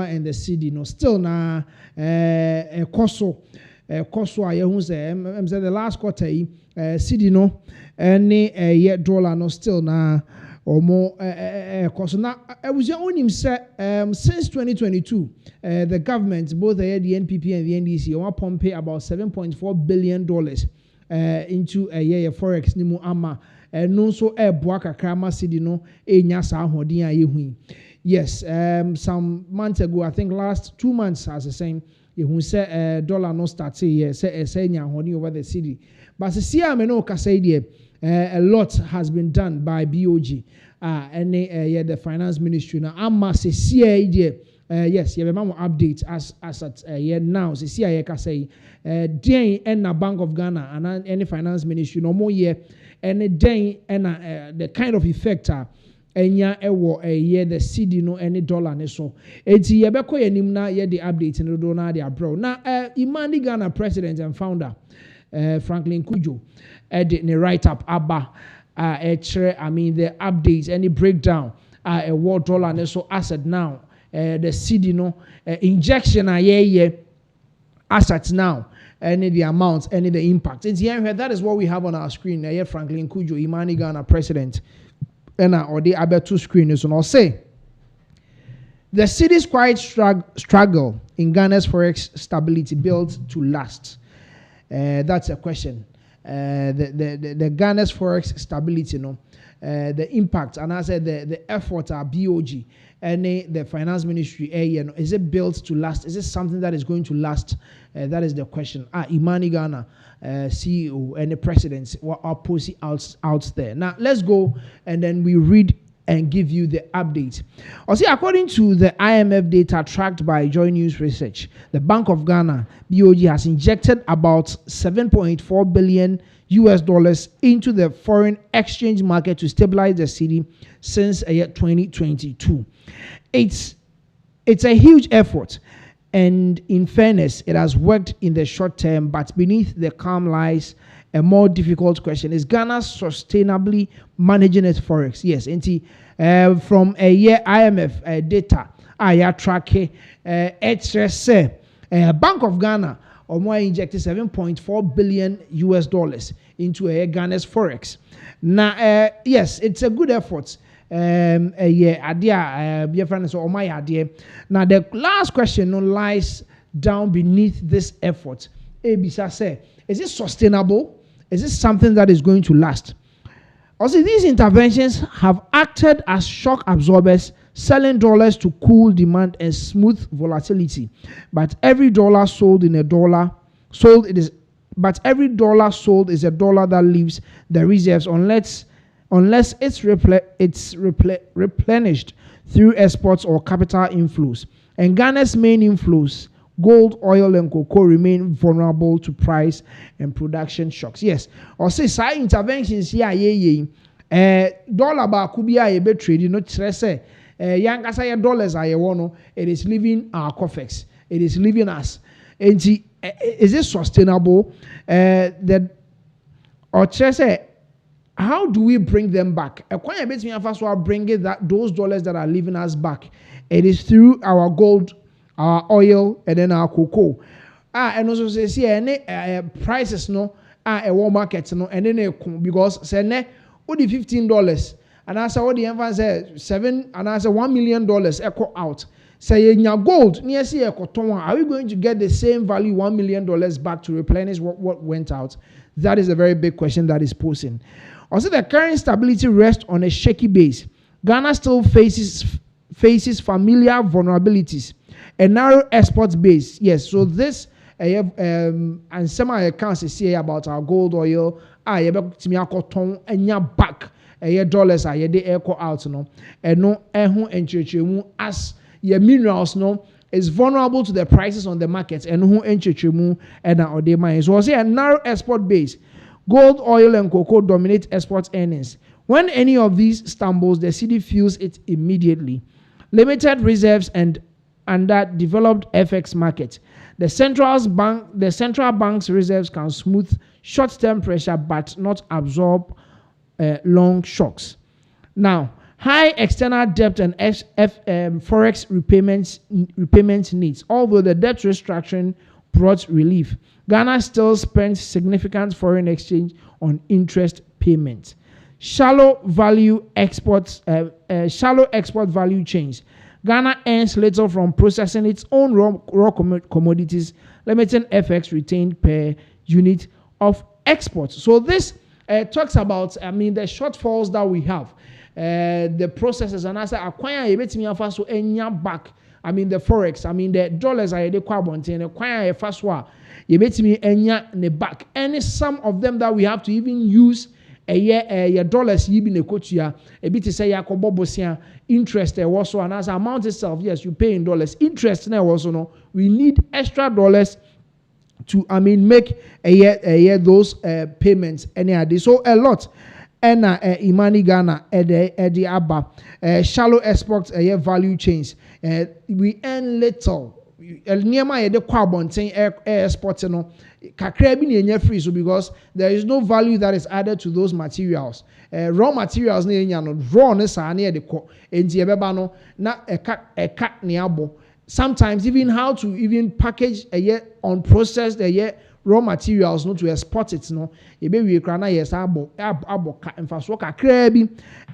and the cedi no still na koso I who say the last quarter cedi no any dollar no still na or more cost. Now I was only say since 2022 the government both the NPP and the NDC want pump about $7.4 billion into a year forex nimu ama no so boaka krama cedi no enya sa hodin ayehui. Yes, some months ago, I think last 2 months, as I saying, you say dollar no start say nya hodin over the cedi. But see, I mean, no, a lot has been done by BOG and the finance ministry. Now, I'm mass yes, you have a update as at now. See, I can say, day and a Bank of Ghana and any finance ministry no more year, and a day and the kind of effect enya ewo the cedi no any dollar ne so enti yebeko yanim na ye the update no do na the abroad na Imani Ghana president and founder Franklin Kujo the write up aba I mean the updates any breakdown a world dollar ne so asset now the cedi no injection assets now any the amounts any the impact it's here that is what we have on our screen here Franklin Kujo Imani Ghana president or the other two screens and I'll say the cedi's quite struggle in Ghana's forex stability built to last. That's a question. The Ghana's forex stability, the impact, and I said the effort are BOG and the finance ministry, is it built to last? Is it something that is going to last? That is the question. Imani Ghana CEO and the presidents are posting out there. Now let's go and then we read and give you the update. Also, according to the IMF data tracked by Joy News Research, the Bank of Ghana BOG has injected about $7.4 billion into the foreign exchange market to stabilize the cedi since 2022. It's a huge effort, and in fairness, it has worked in the short term, but beneath the calm lies a more difficult question. Is Ghana sustainably managing its forex? Yes, from a year IMF data, I track Bank of Ghana or more injected $7.4 billion into Ghana's forex. Now, yes, it's a good effort. Now the last question lies down beneath this effort. Ebisa say, is it sustainable? Is it something that is going to last? Also, these interventions have acted as shock absorbers, selling dollars to cool demand and smooth volatility. But every dollar sold is a dollar that leaves the reserves unless it's replenished through exports or capital inflows. And Ghana's main inflows, gold, oil, and cocoa, remain vulnerable to price and production shocks. Yes, or say side interventions here, dollar ba kubia ye be trade, no say yankasa ya dollars are one, it is leaving our coffers, it is leaving us. And is it sustainable? How do we bring them back? Bringing those dollars that are leaving us back. It is through our gold, our oil, and then our cocoa. And also say any prices no a war market no and then because say ne only $15 and I saw the emphasis $7 and I said $1 million echo out. Say in your gold near see are we going to get the same value $1 million back to replenish what went out? That is a very big question that is posing. Also, the current stability rests on a shaky base. Ghana still faces familiar vulnerabilities. A narrow export base. Yes, so this and some accounts say about our gold oil. You able to me cotton and your back. Dollars are the echo out no. And no as your minerals no is vulnerable to the prices on the markets and who enchichimu and or they mine. So I say a narrow export base. Gold, oil, and cocoa dominate export earnings. When any of these stumbles, the cedi feels it immediately. Limited reserves and that developed FX market. The central bank's reserves can smooth short-term pressure but not absorb long shocks. Now, High external debt and forex repayment needs. Although the debt restructuring brought relief, Ghana still spends significant foreign exchange on interest payments. Shallow export value chains. Ghana earns little from processing its own raw commodities, limiting FX retained per unit of exports. So this talks about, the shortfalls that we have, the processes, and as I acquire a bit me so enya back. The forex, the dollars are the quadrant and acquire a fast one. You bet me enya ne back. And some of them that we have to even use a year dollars you be nekotia a bit to say yakobobosia interest also, and as amount itself, yes, you pay in dollars. Interest now also no. We need extra dollars to make a year those payments any. So a lot. And Imani Ghana the Abba shallow exports value chains. We earn little. Nearby the quabontain exports no kakra bi na free, so because there is no value that is added to those materials. Raw materials na enya no raw ne sa na de ko enti ebeba no na eka ne abo. Sometimes even how to even package unprocessed raw materials no to export it no ebe wie kra na yes abo ka mfaso kakra bi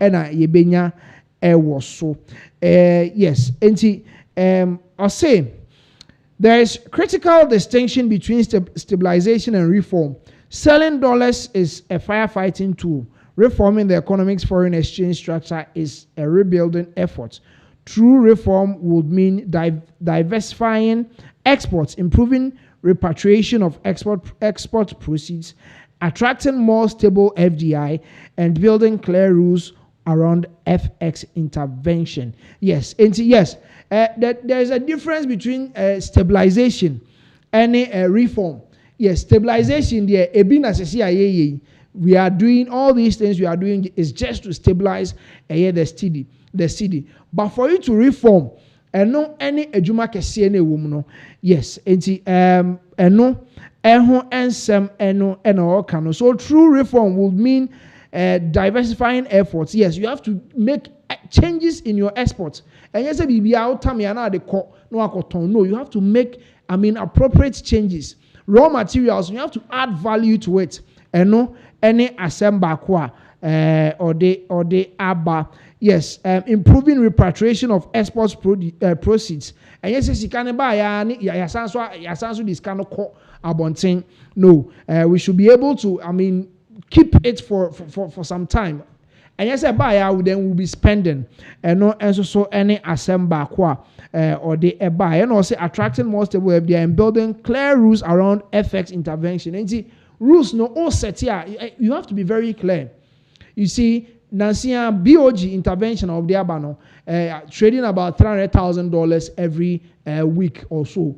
na yebenya ewo so yes enti I say there is critical distinction between stabilization and reform. Selling dollars is a firefighting tool. Reforming the economic's foreign exchange structure is a rebuilding effort. True reform would mean diversifying exports, improving repatriation of export proceeds, attracting more stable FDI, and building clear rules around FX intervention. Yes, yes. There's a difference between stabilization and reform. Yes, stabilization there. We are doing all these things. We are doing is just to stabilize the city. But for you to reform, and no any ejuma kese na ewom no. Yes, enti eno eho ensem eno all can. So true reform would mean diversifying efforts. Yes, you have to make changes in your exports. And yes, no, you have to make appropriate changes. Raw materials, you have to add value to it. And no any assemble or the abba. Yes, improving repatriation of exports proceeds. And yes, you can buy yasanso this kind of abonting. No, we should be able to keep it for some time. And yes, a buyer then will be spending and no and so any assemble or the buy and also attracting more stable FDI and building clear rules around FX intervention. And see rules no all set here. You have to be very clear. You see, Nansia BOG intervention of the Abano trading about $300,000 every week or so.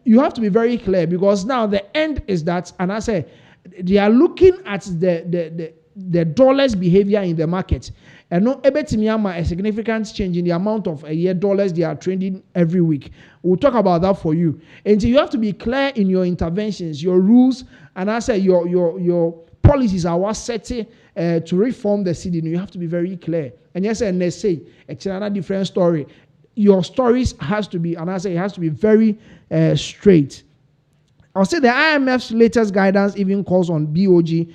You have to be very clear because now the end is that, and I say they are looking at the dollars behavior in the market, and no a significant change in the amount of dollars they are trading every week. We'll talk about that for you. And so you have to be clear in your interventions, your rules, and I say your policies are what set to reform the city. You have to be very clear. And yes, and they say it's another different story. Your stories has to be, and I say it has to be very straight. I'll say the IMF's latest guidance even calls on BOG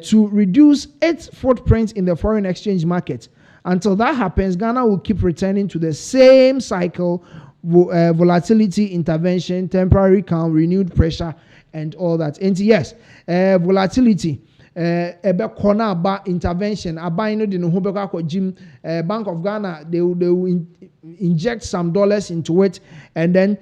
to reduce its footprint in the foreign exchange market. Until that happens, Ghana will keep returning to the same cycle, volatility, intervention, temporary calm, renewed pressure, and all that. And yes, volatility, corner bar intervention, Bank of Ghana, they will inject some dollars into it, and then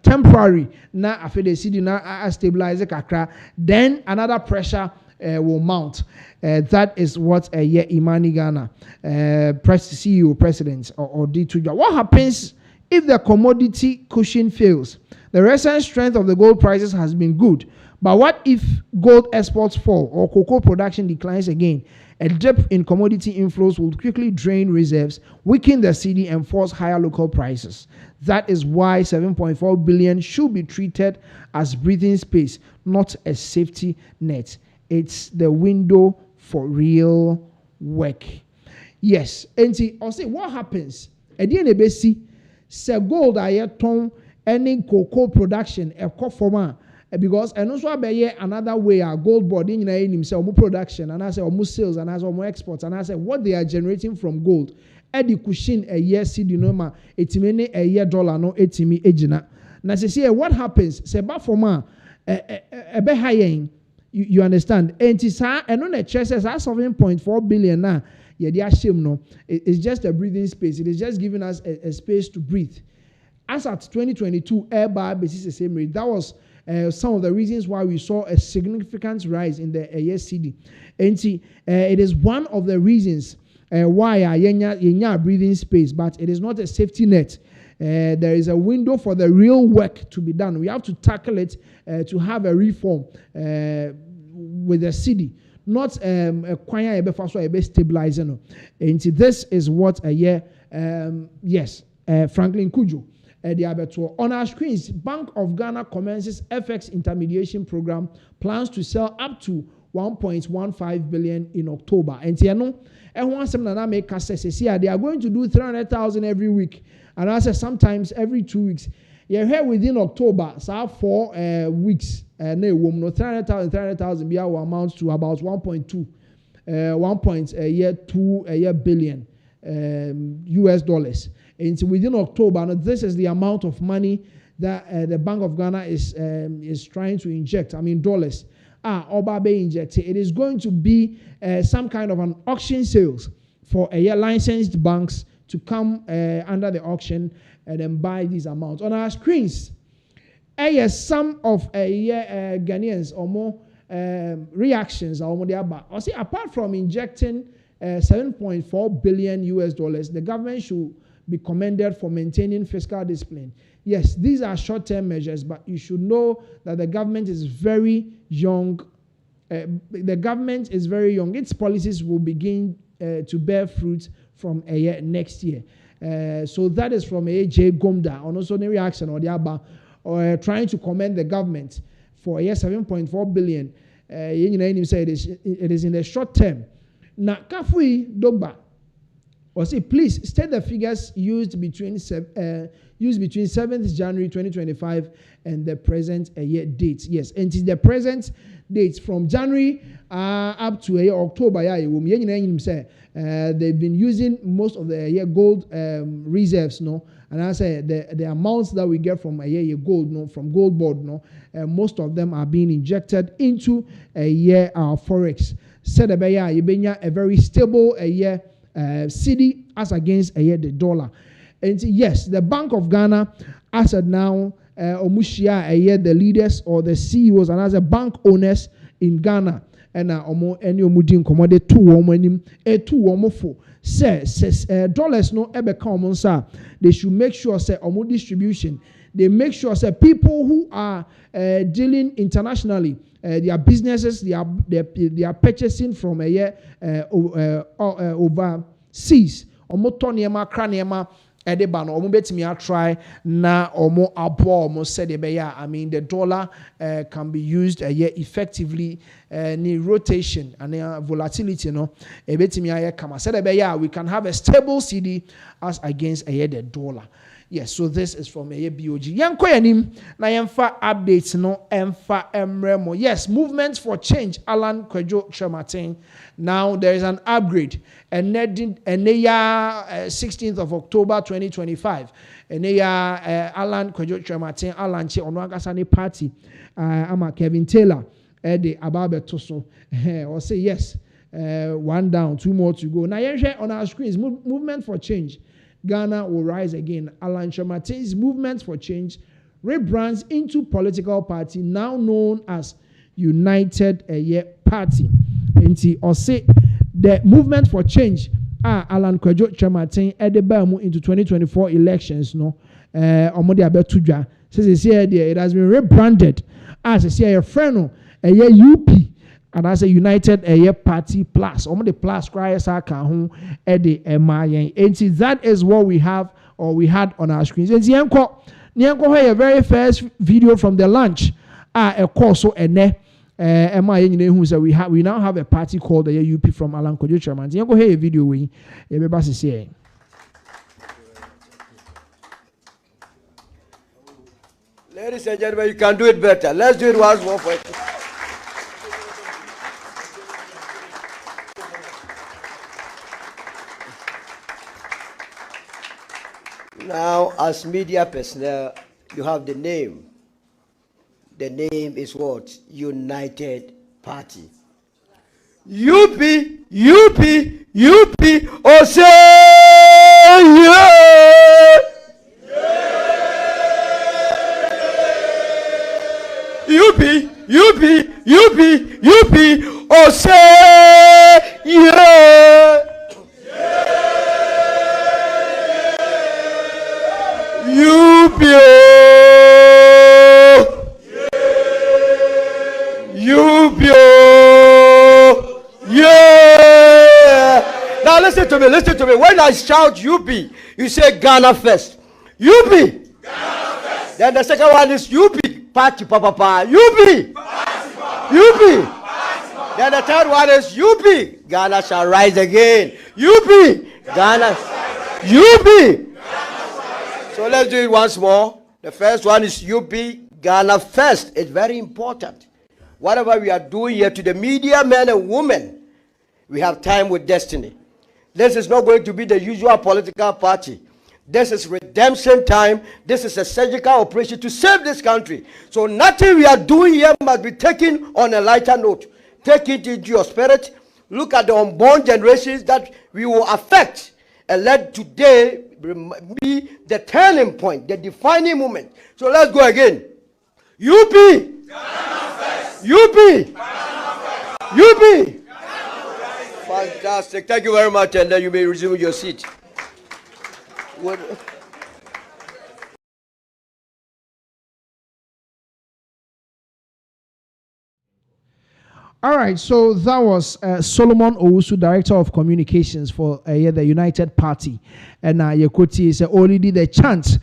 temporary, na after the city na stabilize kakra, then another pressure will mount. That is what Imani Ghana CEO president or D2. What happens if the commodity cushion fails? The recent strength of the gold prices has been good, but what if gold exports fall or cocoa production declines again? A dip in commodity inflows will quickly drain reserves, weaken the cedi, and force higher local prices. That is why 7.4 billion should be treated as breathing space, not a safety net. It's the window for real work. Yes, and see, or say what happens at the end of the say gold I ton any cocoa production a forma because and also be another way a gold board in himself production and I say almost sales and as almost exports and I say what they are generating from gold. Eddie cushion a year CD norma etimene a year dollar no etimi ejina. Na say what happens say ba forma a be high you understand and it's and on a chest says 7.4 billion now. Yeah, they are shame no. It's just a breathing space. It is just giving us a space to breathe. As at 2022, air bar basis the same rate. That was some of the reasons why we saw a significant rise in the ASCD. And see, it is one of the reasons why yenya breathing space, but it is not a safety net. There is a window for the real work to be done. We have to tackle it to have a reform with the city. Not a choir a stabilizer. No. And this is what a year, yes, Franklin Kujo, the Abeto. On our screens, Bank of Ghana commences FX intermediation program, plans to sell up to 1.15 billion in October. And once they are going to do 300,000 every week. And I said sometimes every 2 weeks. You're here within October, so 4 weeks. No, 300,000 will amount to about 1.2 billion US dollars. And so within October, now this is the amount of money that the Bank of Ghana is trying to inject. I mean dollars. Obabe injected. It is going to be some kind of an auction sales for licensed banks to come under the auction and then buy these amounts. On our screens, some of Ghanaians or more reactions are more there. I say apart from injecting 7.4 billion US dollars, the government should be commended for maintaining fiscal discipline. Yes, these are short-term measures, but you should know that the government is very young. The government is very young. Its policies will begin to bear fruit from next year. So that is from J. Gomda on also the reaction or the Abba or trying to commend the government for 7.4 billion. Say it is in the short term. Now, Kafui Dogba or say please state the figures used between 7th January 2025 and the present year date. Yes, and it is the present dates from January up to October. They've been using most of the gold reserves, no. And I say the amounts that we get from gold, no, from gold board, no, most of them are being injected into forex. Said a very stable cedi as against the dollar. And yes, the Bank of Ghana, as at now, Omushia the leaders or the CEOs and as a bank owners in Ghana. And any omudin commodity 2 woman 2 4 says dollars no ebe come sir. They should make sure say omu distribution. They make sure say people who are dealing internationally, their businesses, they are purchasing from overseas. Omo toniema kraniema edeba no omo betimi try na omo abo omo said I mean the dollar can be used effectively ni rotation and volatility no betimi aye kama said we can have a stable cedi as against the dollar. Yes, so this is from BOG. Yanko yanim na yemfa updates no emfa emremo. Yes, movements for change. Alan Kwejo Chematin. Now there is an upgrade. And 16th of October 2025. And Alan Kwejo Chematin Alan Che Onwagasani party. Ama Kevin Taylor. The Ababe Toso. Or say yes. 1 down, 2 more to go. Now you on our screens movement for change. Ghana will rise again. Alan Chematin's Movement for Change rebrands into political party now known as United Party. And or say the Movement for Change Alan Kwejo Chematin Edebemu into 2024 elections no omode abetuja says here it has been rebranded as a friend UP and as a United Party Plus. The plus cries are can and that is what we have or we had on our screens. And Nyanko a very first video from the launch a course so we now have a party called the UP from Alan Kojo Chairman. You go hear a video we say. Ladies and gentlemen, you can do it better. Let's do it once more for it. Now, as media personnel, you have the name. The name is what? United Party. UP, oh say yeah! UP, oh say yeah! UP, yeah! Now listen to me. When I shout UP, you say Ghana first. UP. Ghana first. Then the second one is UP. Party Papa. UP. UP. Then the third one is UP. Ghana shall rise again. UP. Ghana. UP. So let's do it once more. The first one is UP. Ghana first. It's very important. Whatever we are doing here to the media men and women, we have time with destiny. This is not going to be the usual political party. This is redemption time. This is a surgical operation to save this country. So nothing we are doing here must be taken on a lighter note. Take it into your spirit. Look at the unborn generations that we will affect. And let today be the turning point, the defining moment. So let's go again. UP. UP. UP. Fantastic. Thank you very much. And then you may resume your seat. All right, so that was Solomon Owusu, Director of Communications for the United Party. And Yekoti is already the chant.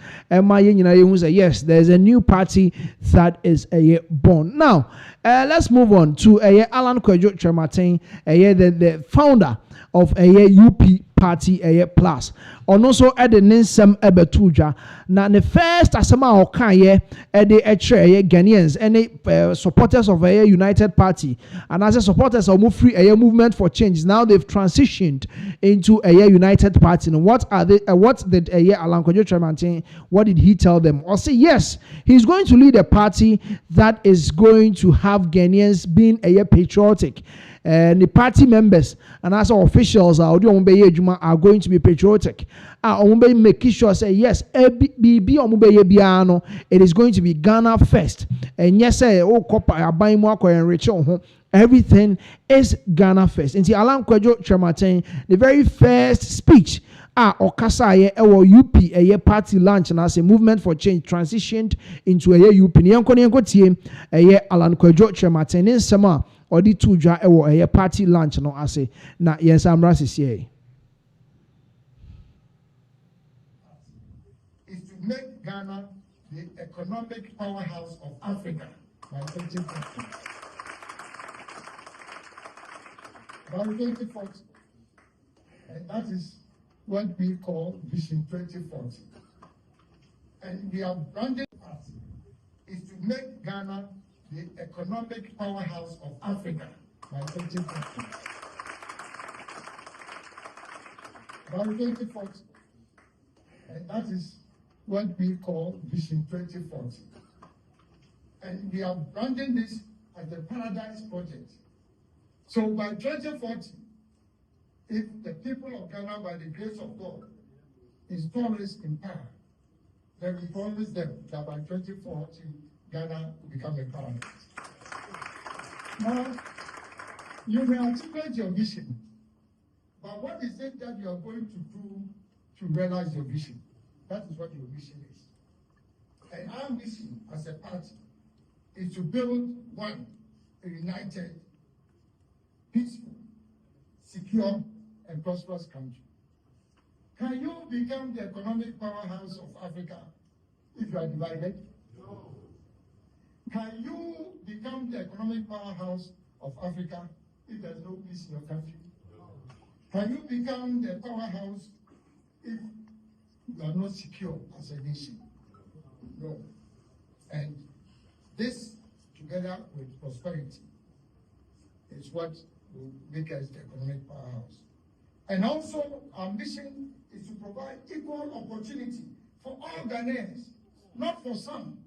Yes, there's a new party that is born. Now, let's move on to Alan Kwejo Trematin, the founder of UP Party Plus. On also at the Ninsem Ebetuja. Now, the first asema okaye at the Ghanaians and supporters of a United Party. And as a supporters of a movement for change, now they've transitioned into a United Party. And what are they? What did Alan Kwejo Trematin? What did he tell them? Or say yes, he's going to lead a party that is going to have Ghanaians being patriotic. And the party members and also officials are going to be patriotic. Making sure say yes, it is going to be Ghana first. And yes, everything is Ghana first. And see, Alan Kwejo Trematin, the very first speech Okasa UP party launch and as a movement for change transitioned into a UP. Alan Kwejo Trematin in summer or the two a party launch no ase na yes amras is here. Is to make Ghana the economic powerhouse of Africa by 2040. By 2040. And that is what we call Vision 2040. And we are branded party is to make Ghana the economic powerhouse of Africa by 2040. By 2040. And that is what we call Vision 2040. And we are branding this as the Paradise Project. So by 2040, if the people of Ghana, by the grace of God, install us in power, then we promise them that by 2040, Ghana will become a paradise. Now, you may articulate your vision, but what is it that you are going to do to realize your vision? That is what your vision is. And our mission as a party is to build one, a united, peaceful, secure, and prosperous country. Can you become the economic powerhouse of Africa if you are divided? No. can you become the economic powerhouse of Africa if there's no peace in your country? Can you become the powerhouse if you are not secure as a nation? No. And this, together with prosperity, is what will make us the economic powerhouse. And also, our mission is to provide equal opportunity for all Ghanaians, not for some,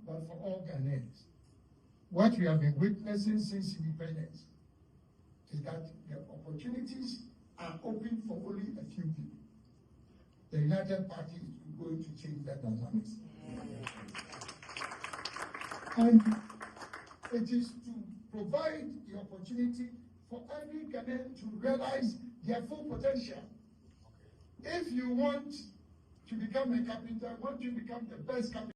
but for all Ghanaians. What we have been witnessing since independence is that the opportunities are open for only a few people. The United Party is going to change that dynamics. And it is to provide the opportunity for every Ghanaian to realize their full potential. If you want to become a carpenter, want to become the best carpenter,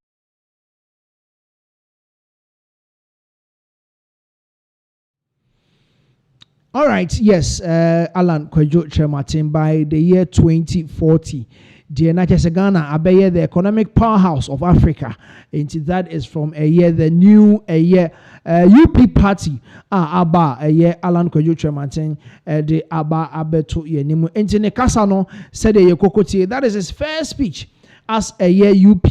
all right, yes, Alan Kwejo Chematin, by the year 2040, the United Ghana abeye the economic powerhouse of Africa. And that is from a year the new UP party aba a year Alan Kwejo Chematin the aba abeto ye nimu. And ne kasa no said ye kokoti. That is his first speech as a year UP.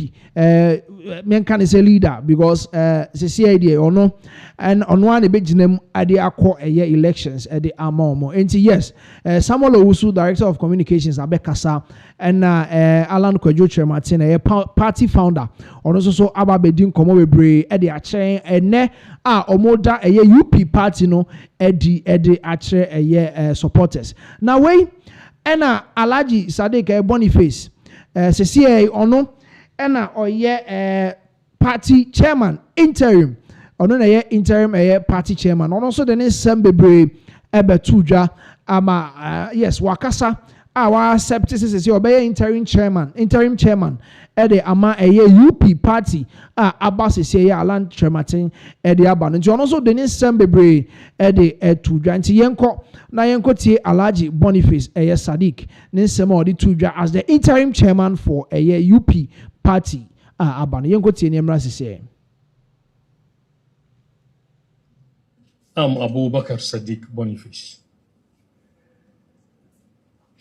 Men can say leader because the idea or no, and on one the big name idea a year elections at the Amomo. And yes, Samuel Owusu, director of communications, Abekasa, and Alan Kwejo Chematin, a party founder, or also so Ababedin Komobebre, Eddie Ache, and ne Omoda a year UP party no Eddie Ache a year supporters. Now wait, and Alaji Sadiq Boniface, CCA or no. Ena oye party chairman interim ono na ye interim party chairman ono so the ne sembebre ebetuja ama yes wakasa wa accept say obey interim chairman ede ama UP party aba say Alan Chematin ede aba nti ono so the ne sembebre ede etuja nti yenko na yenko tie Alhaji Boniface Sadiq ne nsem odi tuja as the interim chairman for UP party abano yenko tie nemra sese. I'm Abubakar Sadiq Boniface,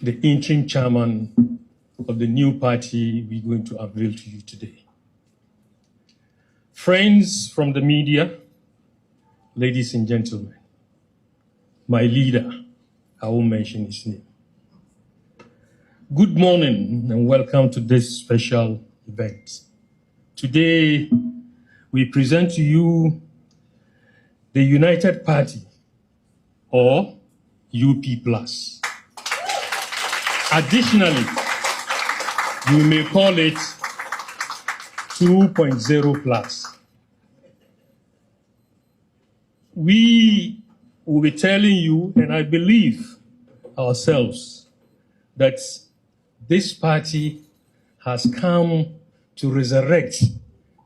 the interim chairman of the new party we're going to unveil to you today. Friends from the media, ladies and gentlemen, my leader, I won't mention his name. Good morning and welcome to this special event. Today, we present to you the United Party, or UP+. Additionally, you may call it 2.0+. We will be telling you, and I believe ourselves, that this party has come to resurrect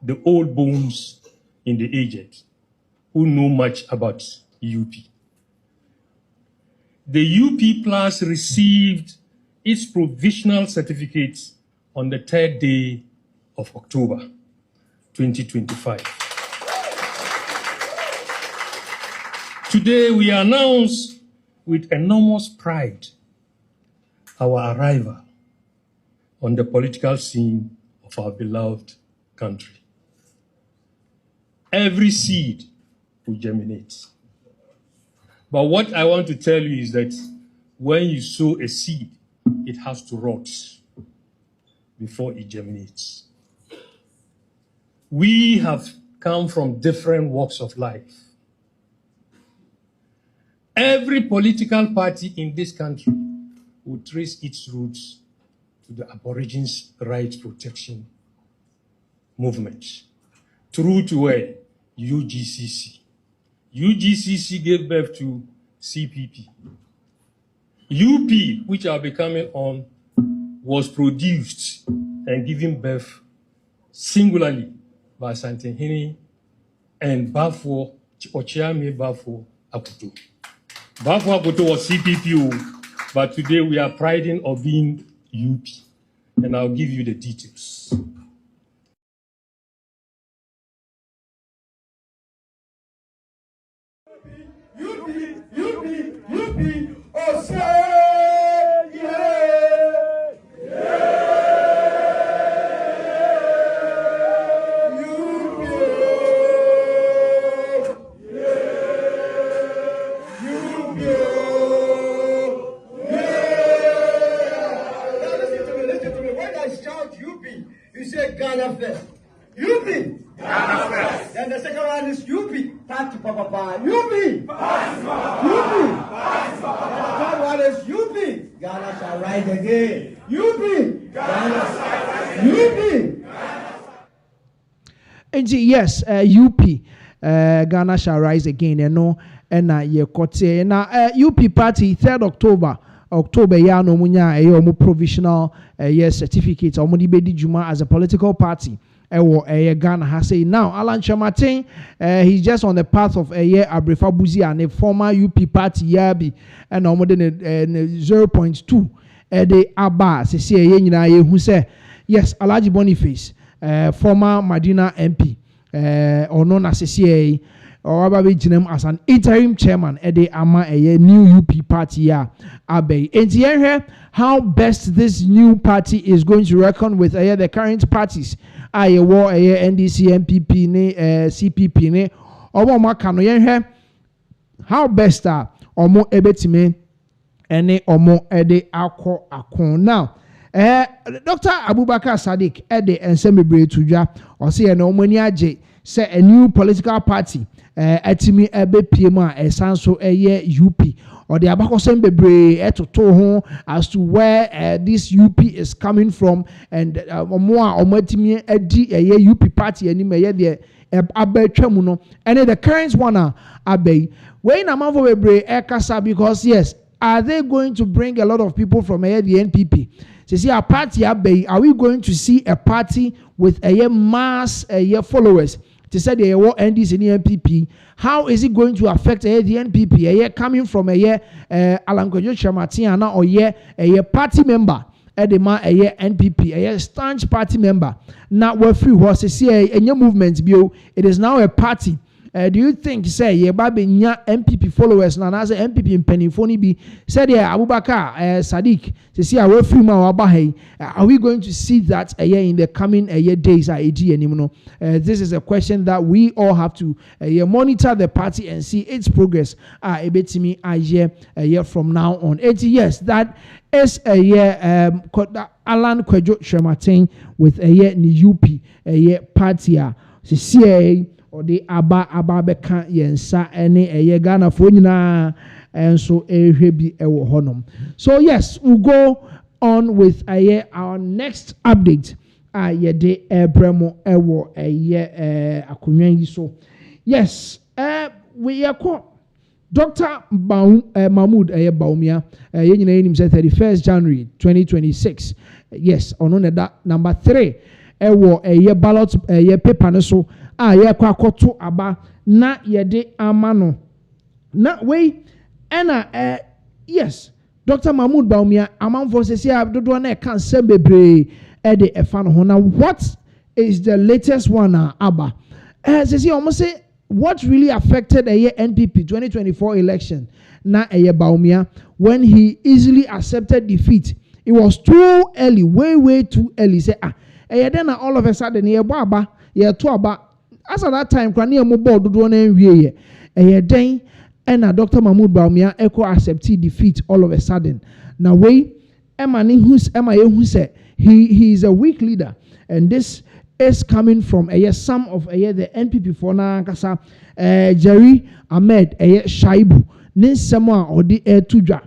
the old bones in the aged who know much about UP. The UP Plus received its provisional certificate on the 3rd day of October 2025. Today we announce with enormous pride our arrival on the political scene of our beloved country. Every seed will germinate. But what I want to tell you is that when you sow a seed, it has to rot before it germinates. We have come from different walks of life. Every political party in this country will trace its roots to the Aborigines' rights protection movement, through to where UGCC. UGCC gave birth to CPP. UP, which are becoming on, was produced and given birth singularly by Santehini and Bafo Ochiame Bafo Akuto. Bafo Akuto was CPP, but today we are priding of being UP, and I'll give you the details. Oh, say yeah. You say Ghana first. UP. Ghana first. Then the second one is UP. Party Papa. UP. Party UP. Party The third one is UP. Ghana shall rise again. UP. Ghana shall rise again. UP. Yes, UP. Ghana shall rise again. You know, and ye kote na UP party 3rd October ya no munya omo provisional certificate omo di bedi juma as a political party Ghana has say now Alan Chamatin he's just on the path of Abrefa Buzi and a former UP party yabi and omo de 0.2 de aba se se nyina ye hu say yes Alhaji Boniface former Madina MP ono na se se or about as an interim chairman at the ama a new UP party abe. And here how best this new party is going to reckon with the current parties. I war NDC MPP ne CPP ne omo makano here how best omo ebetime ene omo ede akọ akon now. Dr. Abubakar Sadiq ede ensemble tudwa o se na omo ni age say a new political party atimi ebe PM esanso UP or the abakosem bebre etoto ho as to where this UP is coming from and omo atimi edi UP party ani me the abetwa no and the current one abey we na manfo bebre ekasa because yes are they going to bring a lot of people from the NPP? So see our party abey, are we going to see a party with a mass followers? To say they were NDC and NPP, how is it going to affect the NPP? Coming from Alan Kwadwo Chamatiana or a party member at the man NPP, a staunch party member. Now we're free was a new movement bio. It is now a party. Do you think say baby nya MPP followers na as MPP in Penifoni be said Abubakar Sadiq to see our free man are we going to see that in the coming days this is a question that we all have to monitor the party and see its progress ebetimi a year from now on. Yes, that is a year Alan Kwadwo Shematin with a year ni UP party see or the aba beka yensa ene Ghana fo nyina enso ehwebi ewo honom. So yes, we'll go on with our next update de ebremo ewo akonwan yi so. Yes, we are Dr. Mahmoud Baumia ye nyina enim say 31st January 2026. Yes, ono that number 3 ewo ballot paper no so ye kwa koto aba na ye de amano na we ena yes Dr. Mahmoud Baumia amanfo sesi dodo na kan sebebre de efa no ho na what is the latest one aba sesi omo say what really affected NPP 2024 election na Baumia when he easily accepted defeat. It was too early, way too early. Say then all of a sudden ye bo aba ye to aba. As at that time, Krani mo board do na wie ye. Den and Dr. Mahmoud Baumia echo accepted defeat all of a sudden. Now we Emma who said he is a weak leader, and this is coming from some of the NPP for na kasa Jerry Ahmed Shaibu ninsema odi tudwa.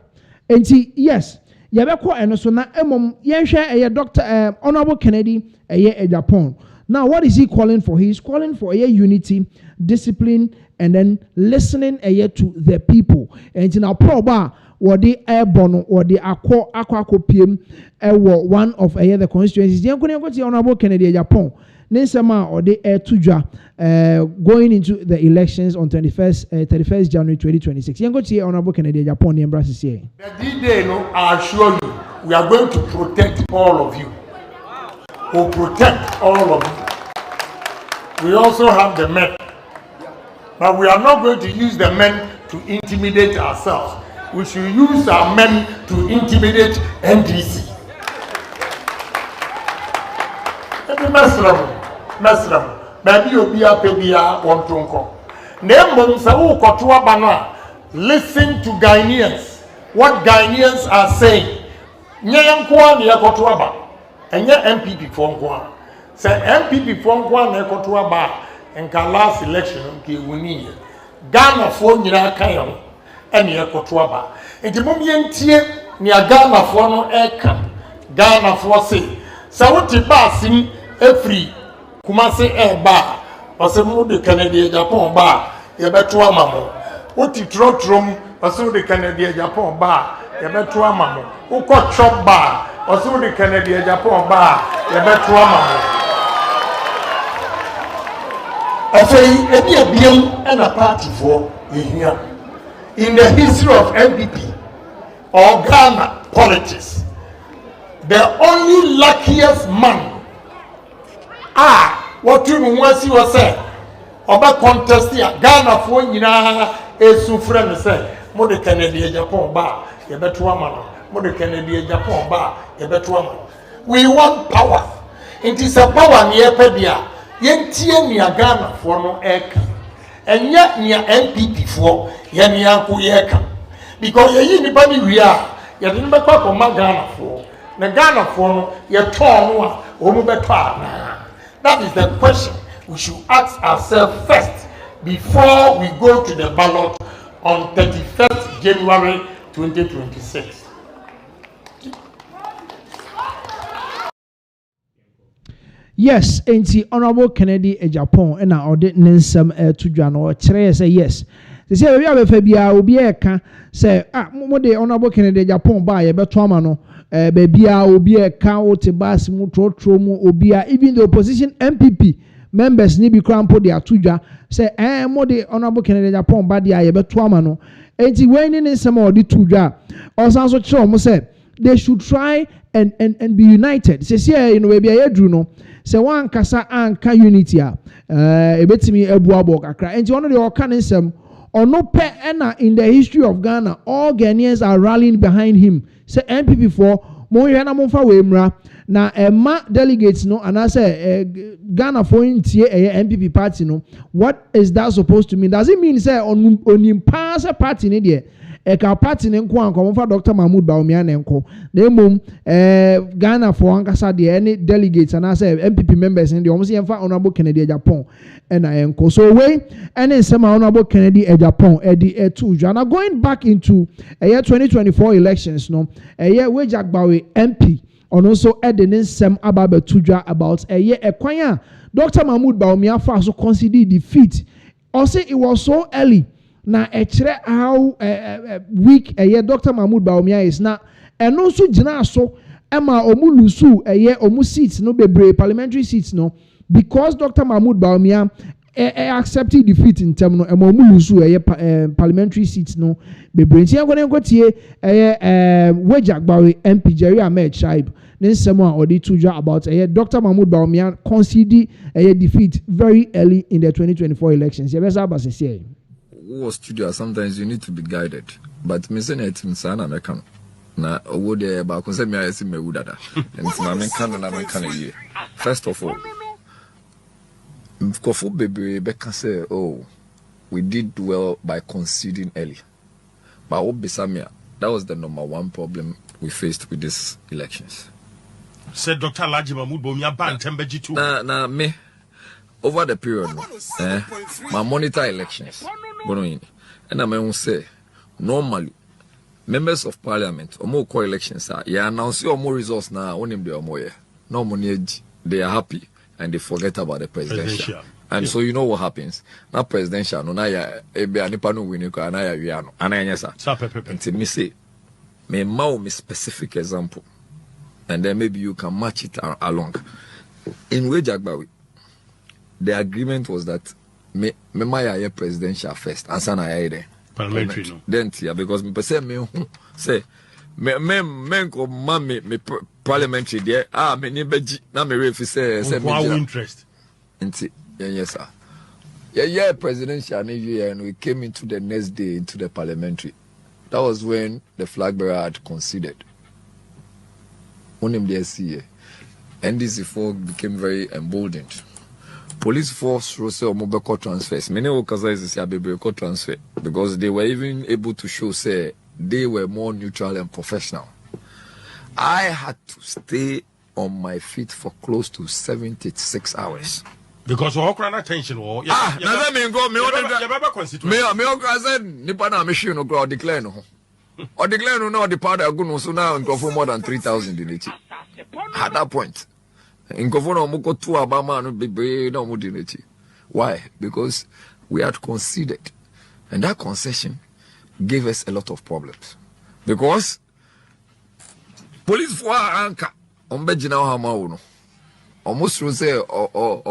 Enti yes, yabeko eno so na emom yenhwe Dr. Honorable Kennedy Japan. Now, what is he calling for? He is calling for unity, discipline, and then listening to the people. And in our proba, or the airborne, or the aqua PM, one of the constituencies. The Honorable Kennedy Japan, Ninsema or the air tuja, going into the elections on 31st January 2026. Honorable Kennedy Japan, the embrace here. The D-Day, I assure you, we are going to protect all of you. Will protect all of you. We also have the men. But we are not going to use the men to intimidate ourselves. We should use our men to intimidate NDC. Mesram, maybe you'll be a pebia one tonko. Name Samu Kotua Bana. Listen to Ghanaians. What Ghanaians are saying. Nyankwa ni Kotua Ba. And your MPP Fonkwa. Say MPP Fonkwa ni Kotua Ba. And last election, Kiwini. Ghana for Nina Kayon. And your Kotua Ba. And the moment near Ghana for no aircam. Ghana for say. Sawuti Ba sim every Kumasi air bar. Or some the Canadian Japan bar. You better mammo. What you trot room. Or so the Canadian Japan bar. You better mammo. Who got chop bar. Or so the Canadian Japan bar. You better mammo. I say, any BM and a party for here. In the history of MPP or Ghana politics, the only luckiest man. What you want to say about contest here, Ghana for Nina, a friend say, Mother Canadian Japan bar, a better woman, Mother Canadian Japan bar, a better woman. We want power. It is a power near Pedia, Yentia near Ghana for no air, and yet near MPP for Yaniaku Yeka. Because anybody we are, you didn't back up on my Ghana for. The Ghana for your torn one, that is the question we should ask ourselves first before we go to the ballot on 31st January 2026. Yes, ain't Honorable Kennedy Japan and our Ninsam to Jan or say yes. They say we have a Fabia will be a can say, more the Honorable Kennedy Japan by a betomano. Babia will be a cow to bass mutromo obia, even the opposition MPP members need be crampo their tuja say, more the Honorable Kennedy Japan body I bet twamano. Ain't he winning in some of the tuja or sounds what Chom said they should try and be united. Says here in Webia Edruno, say one Kasa Anka Unitia, a bit me a buabo kakra, and one of the organism or no pet in the history of Ghana, all Ghanaians are rallying behind him. Say MPP for Moyana Monfa Wemra na ma delegates no and I say Ghana for intie MPP party no. What is that supposed to mean? Does it mean say on pass a party ni there? Eka party ne nko anko monfa Dr. Mahmoud Bawumia ne nko. Na mum Ghana for ankasa there any delegates and I say MPP members in the almost yenfa Honorable Kennedy Japan and I enko. So way any some Honorable Kennedy Japan edi two. Now going back into year 2024 elections no year we Jagbawe MP and also Edenin Sem Ababe Tuja about a year Ekwanya Dr. Mahmoud Bawumia so considered defeat. Also it was so early. Na echere how weak Dr. Mahmoud Bawumia is na and also jina so ema omu lusu omu seats no bebre parliamentary seats no because Dr. Mahmoud Bawumia accepted defeat in term no ema omu lusu parliamentary seats no bebre nti yakone nkotie Wejagbawe MP Jerry Ahmed Shaib nsemo a odi tuja about Dr. Mahmoud Bawumia conceded defeat very early in the 2024 elections. Yebesa basese studio sometimes you need to be guided, but me say na team sana me kan na owo de ba ko say me ayesi me wudada and ma me kan na me kan ye. First of all, Kofu Bebe Beka say, oh, we did well by conceding early, but Obisamia, that was the number one problem we faced with these elections. Said Dr. Laji Mahmoud Bawumia ban tembeji too. Na me over the period, my monitor elections. And I may say, normally, members of parliament or more co-elections are announce your more results now. On him they are more. No money, they are happy and they forget about the presidential. And so you know what happens. Now presidential, no na ya ebe anipanu winiko anaya wiano anayanyesa. Until me say, me mau me specific example, and then maybe you can match it along. In Wejagbawe, the agreement was that me my presidential first and sana ya parliamentary no then because me say me say me ko me parliamentary there me ni beji na me refi say me interest nti yes sir Yeah, presidential year, and we came into the next day into the parliamentary. That was when the flag bearer had conceded. NDC4 became very emboldened. Police force was a mobile transfers. Many occasions a mobile transfer because they were even able to show say they were more neutral and professional. I had to stay on my feet for close to 76 hours. Because all kind of tension war. Me said nipa na machine no go declare no. Or declare no the powder go no so now go more than 3,000 in it. At that point. In Governor Moko to Obama no be no more in it. Why? Because we had conceded. And that concession gave us a lot of problems. Because police for anchor on Bejina Mahama no. Almost to say or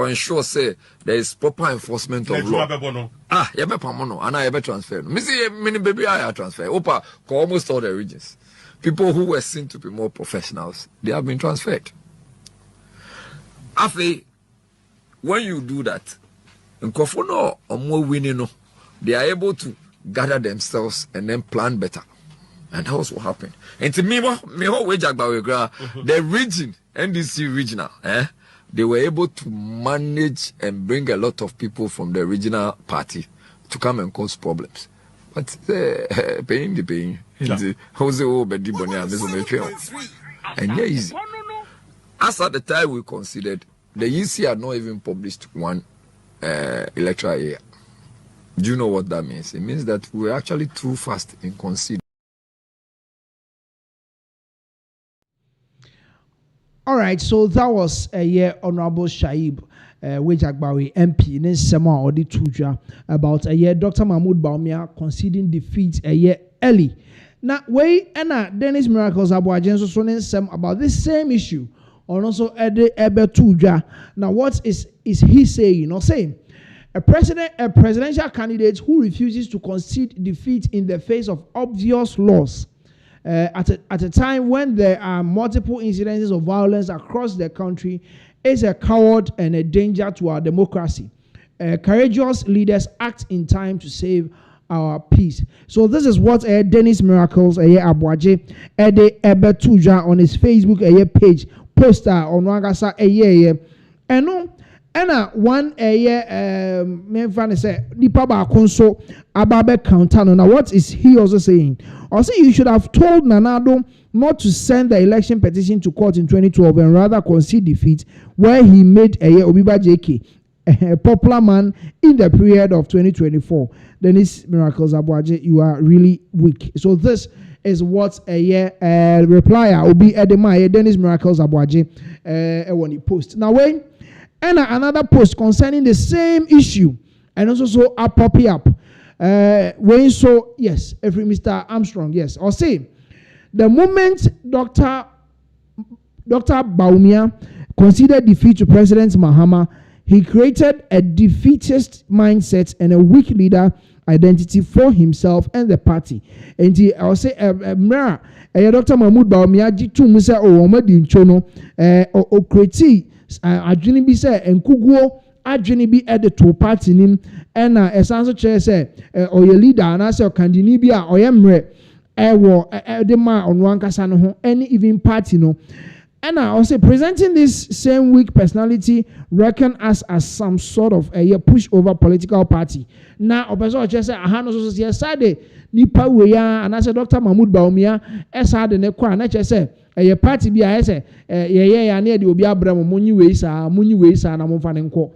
ensure say there is proper enforcement of law. Yebe pamono, and I ever transfer. Missy many baby I transfer. Opa, almost all the regions. People who were seen to be more professionals, they have been transferred. Afi, when you do that, in Kofono or more winning, they are able to gather themselves and then plan better. And that was what happened. And to me, the region, NDC regional, they were able to manage and bring a lot of people from the regional party to come and cause problems. But paying the pain. How's the old bedi bonia and yeah, easy. As at the time we considered, the EC had not even published one electoral year. Do you know what that means? It means that we were actually too fast in considering. All right, so that was a year Honorable Shaib Wejagbawi MP in Sema or the Tuja about a year Dr. Mahmoud Bawumia conceding defeat a year early. Now, Dennis Miracles Abuajenso Sonen about this same issue, or also Ede Ebe Tuja. Now, what is he saying? Or saying a presidential candidate who refuses to concede defeat in the face of obvious loss at a time when there are multiple incidences of violence across the country is a coward and a danger to our democracy. Courageous leaders act in time to save our peace. So this is what Dennis Miracles Abuaje Ede Ebe Tuja on his Facebook page poster on Wangasa and one me say nipa ba konso ababe counter no. Now what is he also saying? Also, you should have told Nanado not to send the election petition to court in 2012 and rather concede defeat, where he made Obiba JK a popular man in the period of 2024. Dennis Miracles Abuaje, you are really weak. So this is what replier will be Edema Dennis Miracles Abuaje when he post. Now when and another post concerning the same issue and also so up poppy up when so yes every Mr. Armstrong yes or say the moment Dr. Bawumia considered defeat to President Mahama, he created a defeatist mindset and a weak leader identity for himself and the party. And I'll say Dr. Mahmoud Bawumia jitu musa o wamadi nchono o kreti adwene bi say enkuguo adwene bi e de to party nim na esanso che say oye leader na say okandini bi a oye mre ewo de ma onu ankasa no ho any even party no. And I also presenting this same weak personality reckon as some sort of a push over political party. Now, Opeso just say aha no so yesterday nipa we ya and I said Dr. Mahmoud Bawumia esa de ne kwa na che say a party bi a say ya na de obi abram munyi we sa na momfa ne nko.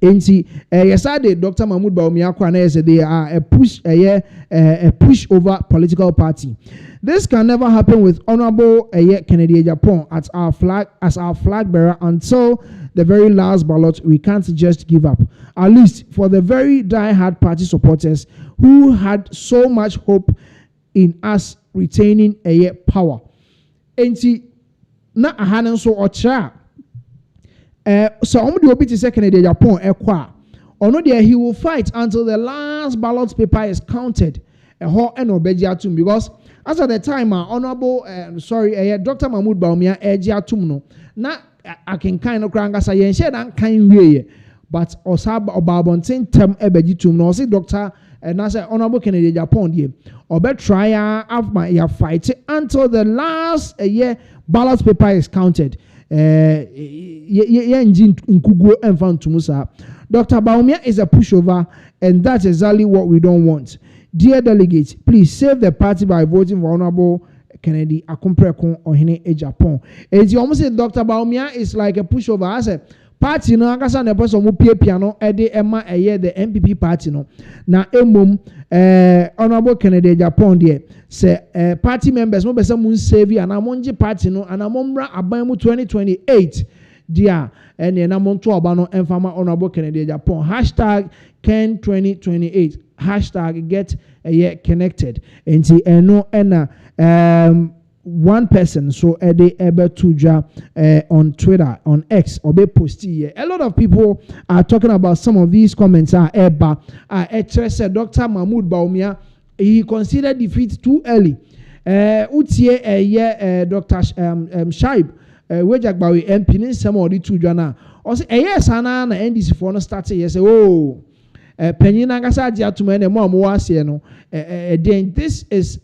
Enti yesterday Dr. Mahmoud Bawumia kwa na say they are a push over political party. This can never happen with Honorable Kennedy Japan as our flag bearer until the very last ballot. We can't just give up. At least for the very die-hard party supporters who had so much hope in us retaining power. Enti na ahanan so ocha. So omudi obi ti say Kennedy Japan ekwa. Ono there he will fight until the last ballot paper is counted. Because as at the time, Honorable, Dr. Mahmoud Bawumia Ejiatum no. Na I can kind of crank as I said and kind way, but Osab Obabontin term ebejitum no say doctor and as honorable Kennedy Japan ye or bet try have my fight until the last year ballot paper is counted. Engine in Kugo and found to Musa. Dr. Baumia is a pushover, and that's exactly what we don't want. Dear delegates, please save the party by voting for Honorable Kennedy Akompreko Ohene e Japan. It's almost say Dr. Baumia is like a pushover. I said, party no akasa na person mo pie piano e de ema eye the MPP party no. Na emom Honorable Kennedy Japan there say party members mo besa mun save ana monje party no ana momra aban mu 2028 dia ene na monto aba no emfama Honorable Kennedy Japan #Ken2028 #get connected enti eno ena one person so ede ebe tuja on Twitter on X obe posti here. A lot of people are talking about some of these comments are eba said Dr. Mahmoud Baumia he considered defeat too early. Utie Dr. Shaib Wejagbawi MP ni some of the tuja na o say sana na NDC for no start yes oh Penina Gasa Jatuma and Mom Wasiano. Then this is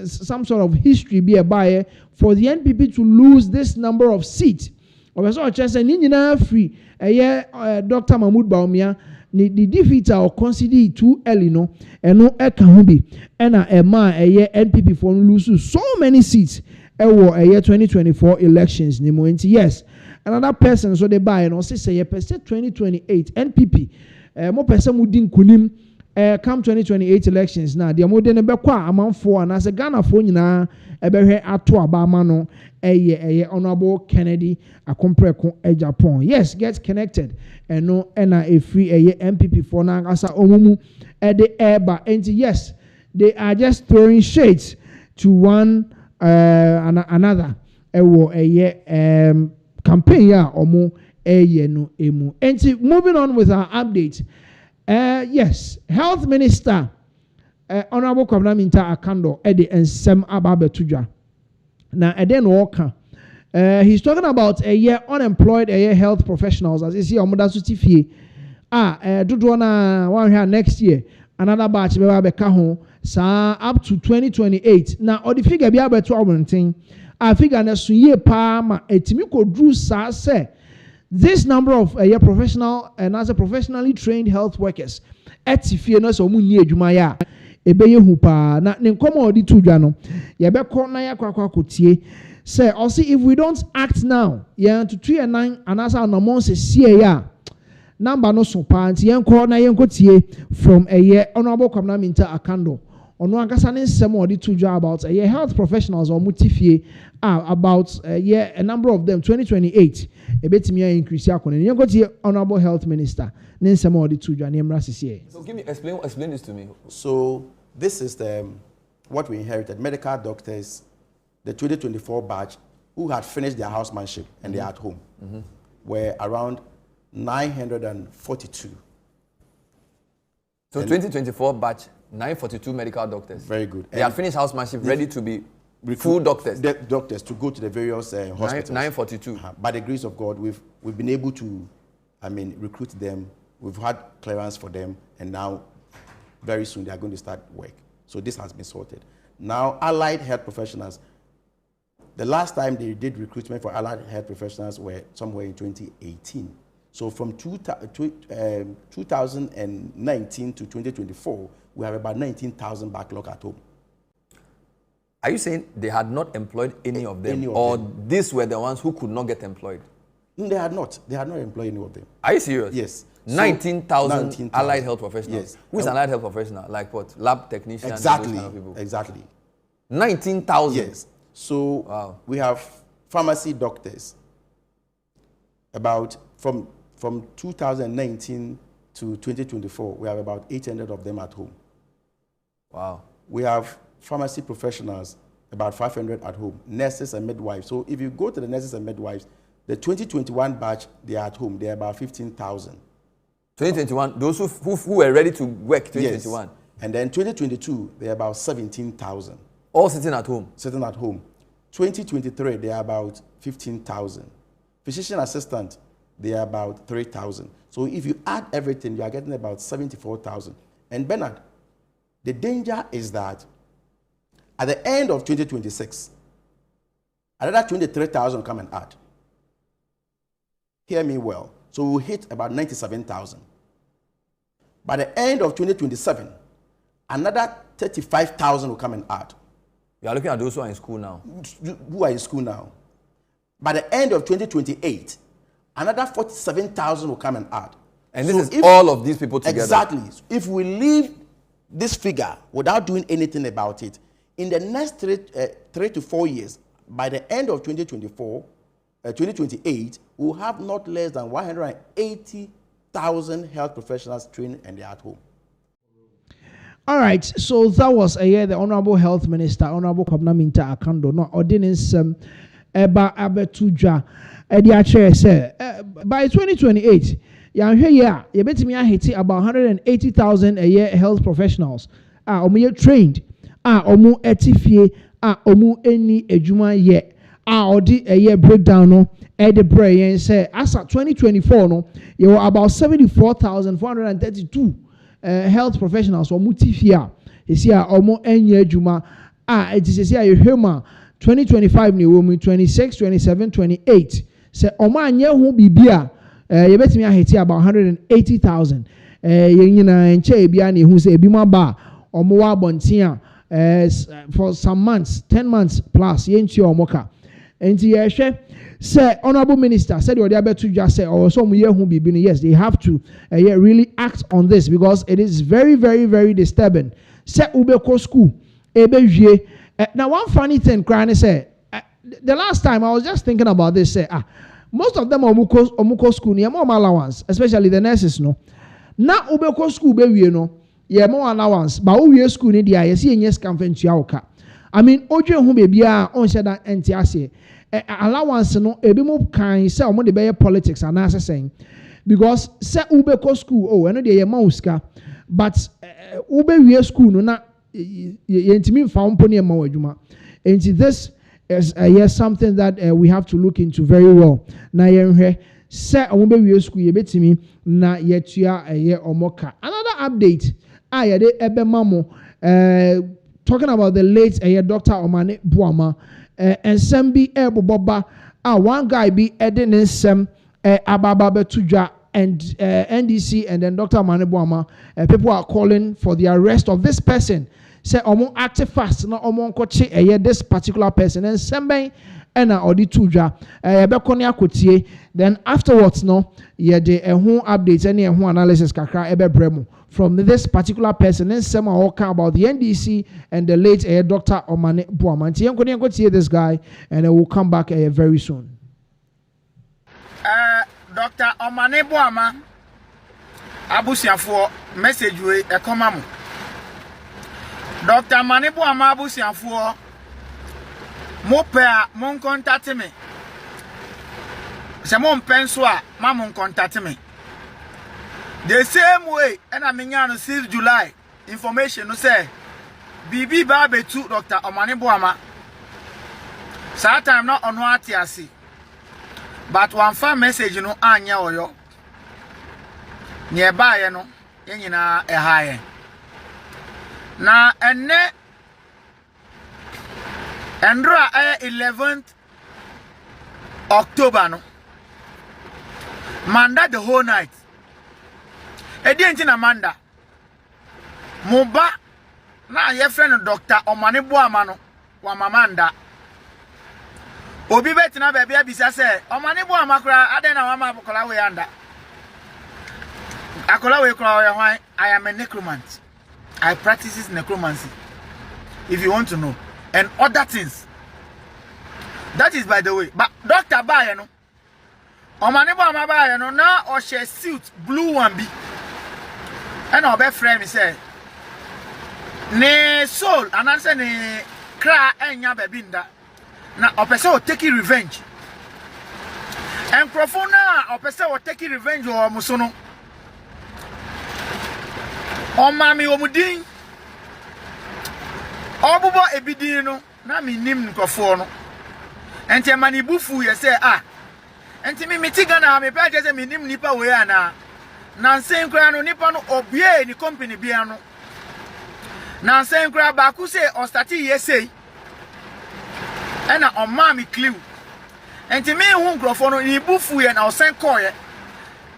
some sort of history be a buyer for the NPP to lose this number of seats. Or so just an Indian free Dr. Mahmoud Baumia the defeat or consider too early no and no Ekahubi and a man NPP for lose so many seats a 2024 elections. Yes, another person so they buy and also say 2028 NPP. More person mudin kunim come 2028 elections now. The more than a bekwa amount for and as a Ghana for nyina ebe Ato Abama no Honorable Kennedy Akompreko e Japan. Yes, get connected and no a free MPP for na asa omumu the eba and yes, they are just throwing shades to one another campaign ya omo no emu. And moving on with our update. Yes, Health Minister Honorable Kwabena Akando Eddie and Sem Ababetuja. Now Eden Walker. He's talking about unemployed health professionals as you see Omoda Sutifie. Dudwana one here next year. Another batch beka ho sa up to 2028. Now or the figure be able to thing. I figure na sunye pa ma etimi ko dru sa se this number of professional and as a professionally trained health workers etifie no so mu ni adwuma ya ebeye hu pa na ne nkomo odi tudwa no ye be ko na yakwa kotie say also if we don't act now to 3 and as our normal se sie ya number no so pa nti yenko na yenko tie from Honorable Kwabena Akando ono ankasa ne nsem odi tudwa about health professionals or mutifie about a number of them 2028 ebetimi increase akone yenko tie Honorable Health Minister ne nsem odi tudwa ne mra sisi. So give me explain this to me. So this is what we inherited. Medical doctors, the 2024 batch who had finished their housemanship and they are at home were around 942. So 2024 batch 942 medical doctors. Very good. They had finished housemanship, ready to be full doctors. Doctors to go to the various hospitals. 942. By the grace of God, we've been able to, recruit them. We've had clearance for them, and now, very soon, they are going to start work. So this has been sorted. Now, allied health professionals. The last time they did recruitment for allied health professionals were somewhere in 2018. So from 2019 to 2024, we have about 19,000 backlog at home. Are you saying they had not employed any of them, or these were the ones who could not get employed? No, they had not. They had not employed any of them. Are you serious? Yes. 19,000 allied health professionals. Yes. Who is an allied health professional? Like what? Lab technician? Exactly. Those kind of people? Exactly. 19,000? Yes. So we have pharmacy doctors. About from 2019 to 2024, we have about 800 of them at home. Wow. We have pharmacy professionals, about 500 at home, nurses and midwives. So if you go to the nurses and midwives, the 2021 batch, they are at home. They are about 15,000. 2021, those who were ready to work 2021? Yes. And then 2022, they are about 17,000. All sitting at home? Sitting at home. 2023, they are about 15,000. Physician assistant, they are about 3,000. So if you add everything, you are getting about 74,000. And Bernard, the danger is that at the end of 2026, another 23,000 come and add. Hear me well. So we'll hit about 97,000. By the end of 2027, another 35,000 will come and add. You are looking at those who are in school now. Who are in school now. By the end of 2028, another 47,000 will come and add. And this is all of these people together. Exactly. If we leave this figure without doing anything about it, in the next 3 to 4 years, by the end of 2028, we'll have not less than 180,000 health professionals trained and they're at home. All right, so that was the Honorable Health Minister, Honorable Kwabena Mintah Akando, no ordinance eba abetuja say by 2028 you bet me hit about 180,000 a year health professionals omu trained omu etifie omu eni ejuma ye odi a year breakdown no the brain say as at 2024 no you were about 74,432 health professionals omu tifia is here omu eni ejuma it is here you hear 2025 ni wo 26 27 28 say omo anye hu bibia you bet me hit about 180,000 nyina enche ebia na hu say ebi mo ba omo wa bontia for some months 10 months plus yenchi omo ka enti ye hwe say Honorable Minister said we dey betu just say or so ye hu bibi no yes they have to really act on this because it is very very very disturbing say ubeko school ebewie. Now, one funny thing, Cranny said, the last time I was just thinking about this, say, most of them are Omuko school, near more allowance, especially the nurses, no. Now, Ubeko school, baby, you know, yeah, more allowance, but we school in the ISC and yes, come to I mean, Ojo, who baby are on said that NTS allowance, no, a bit more kind, say, on the bay politics, and as saying, because say Ubeko school, oh, I know they are Mouska, but Ube school, no, not. And this is something that we have to look into very well. Now, say we school ye betimi na yetua omoka. Another update. Ebe mamo talking about the late Dr. Omane Buama and Sembi Boba. One guy be Eden Sem Ababa Betuja and NDC and then Dr. Omane Buama. People are calling for the arrest of this person. Say omo active fast na omo nkoche this particular person and semben ena odi tuja ebekoni akotie then afterwards no ye de ehun updates and ehun analysis kakra ebebremo from this particular person and some all about the NDC and the late Dr. Omane Buama. Tiyenkoni nkotie this guy and we'll come back very soon. Dr. Omane Buama abusiafo message we ekomamu Dr. Omane Buama abusiafo mo pe a mon contact me se mon penso a ma mon contact me the same way and I mean no 6 July information no say bibi ba betu Dr. Omane Buama sa time no ono atiasi but one fan message no anya oyo nearby ye no yenyina ehaye na enne Andra 11th October no manda the whole night edi na manda muba na ye friend Dr. Omane Buama no wa mamanda obi betina baby abisa say Omane Buama kra ade na wa ma bukola we anda akola we kra we I am a necromancer. I practice necromancy if you want to know and other things. That is by the way. But Dr. Baye no Omane Buama Baye no na o she suit blue one be and obe friend me say ne soul and answer ne cry enya baby nda na opese o take revenge and profona opese o take revenge o musono o mami o mudin obubo ebidin no na mi nim nkofo no ente mani bufu ye say enti me mitiga na me pɛ kyɛ sɛ me nim nipa we ana na nsen kra no nipa no obie ni company bia no na nsen kra ba ku se o start yesei ena o ma me clue enti me hu nkrofo no ni bufu ye na o sen call ye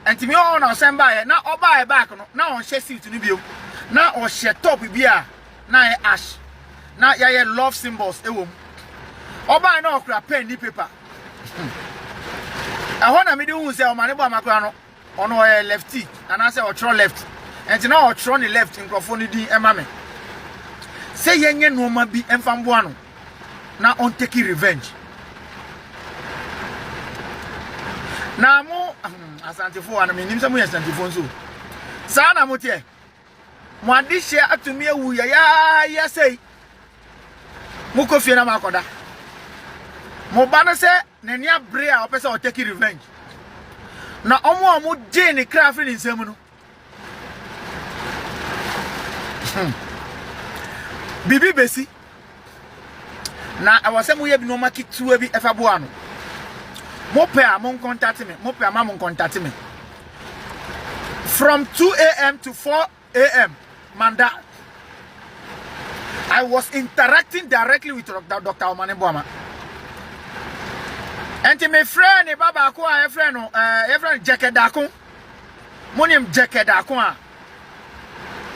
enti me o na o sen ba ye na o ba ye back no na on share suit ni bio na o share top bia na ye ash na ye love symbols ewom o ba na o kra pen ni paper ehona na me di hu se o mane bo amakra no ono lefty and I say o throw left enti na o throw ni left nkrofo ni din ema me say yenye no ma bi emfambo ano na on take revenge na mo asantifo ana me nim say mo asantifo nso sa na mo tie mo ade hye atumi ewu ya say mo kofie na makoda mo ba no say nani abre a opese o take revenge na omo je ni craft ni nsem no bibi besi na awase mo ye bi no makitua bi efa bo ano mo pe a mo contact me mo pe a ma mo contact me from 2 a.m. to 4 a.m. Manda I was interacting directly with Dr. Omane Boama. And my friend baba ko a friend no friend Jekedako monim Jekedako a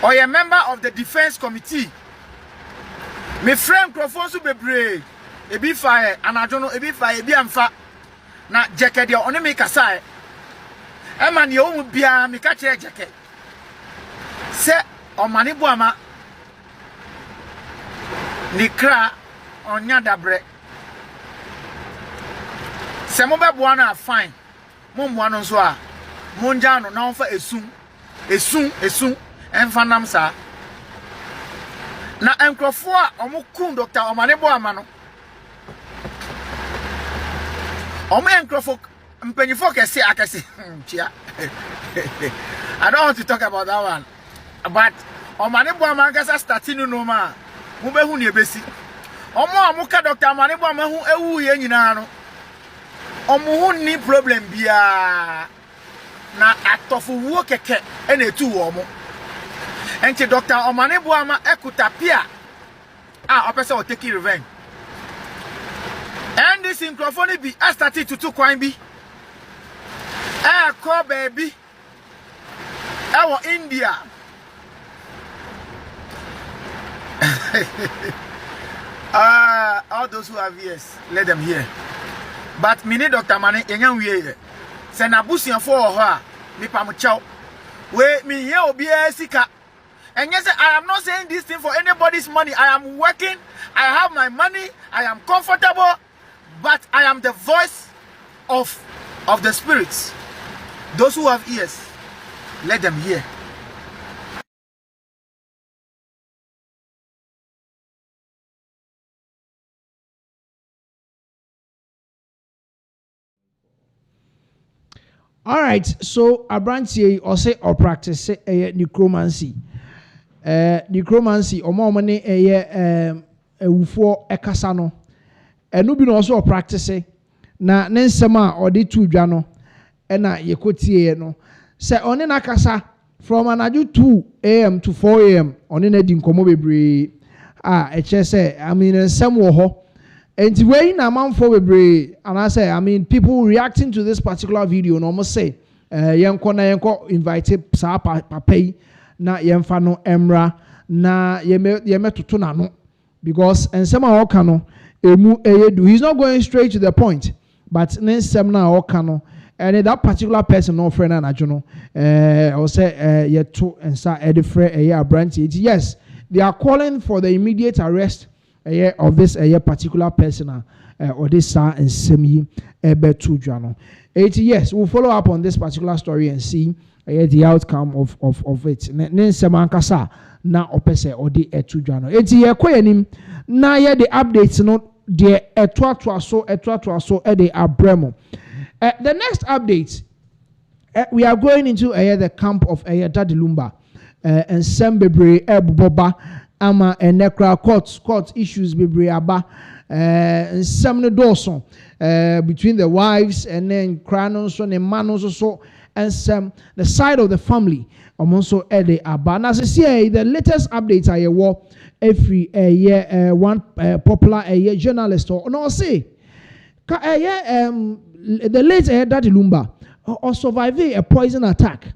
or a member of the defense committee. My friend Krofonsu bebre ebi fire anajono ebi fire ebi amfa na Jekede oni me kasa e man ye omu bia me ka che Jeke se Omane Boama ni kra onya dabre se mo be boa na fine mo boa no so a mo nja no na onfa esun enfa nam sa na enkrofo a omo kun Dr. Omane Boama no omo enkrofo mpenyifo kese akese chia I don't want to talk about that one but Omane Boama gasa starting no ma mo be hu ne ebesi omo ka Dr. Omane Boama hu ewu ye nyina no omo ni problem bia na atofu wo keke ena etu wo mo enti Dr. Omane Boama ekutapia opese o take revenge and this microphone bi started to kwan bi call baby our India all those who have ears let them hear. But me need Dr. Mane enyan wiye se na busianfo ho a me pam chaw we me ye obi sika enye say I am not saying this thing for anybody's money. I am working, I have my money, I am comfortable, but I am the voice of the spirits. Those who have ears, let them hear. All right, so Abrantie or say or practice necromancy. Necromancy or more money a ufo ekasano. No be also practice na nensema or de two jano ena yekotie no. Say on nakasa from anaju 2 a.m. to 4 a.m. on in a dinkomo bebre. Say I mean some wo and when a man for bebre, and I mean, people reacting to this particular video, no almost say, yanko invited sa papai na yemfano emra na yeme tutunano because and some are okano emu he's not going straight to the point, but then some na okano and that particular person no friend na jono or say yeto and sa edifre branch. Yes, they are calling for the immediate arrest of this particular person or this and semi betu jano. Yes, we'll follow up on this particular story and see the outcome of it. Nensemankasa na opese or the etu jano. Kwenim na the updates no the etwa so the abremo. The next update we are going into the camp of Dadilumba and Sembebre Boba ama and necra court issues bebre aba nsɛm no dɔɔso between the wives and then krano so ne man so and the side of the family also ede aba na say the latest update I war every year one popular journalist or no say the late Daddy Lumba or survived a poison attack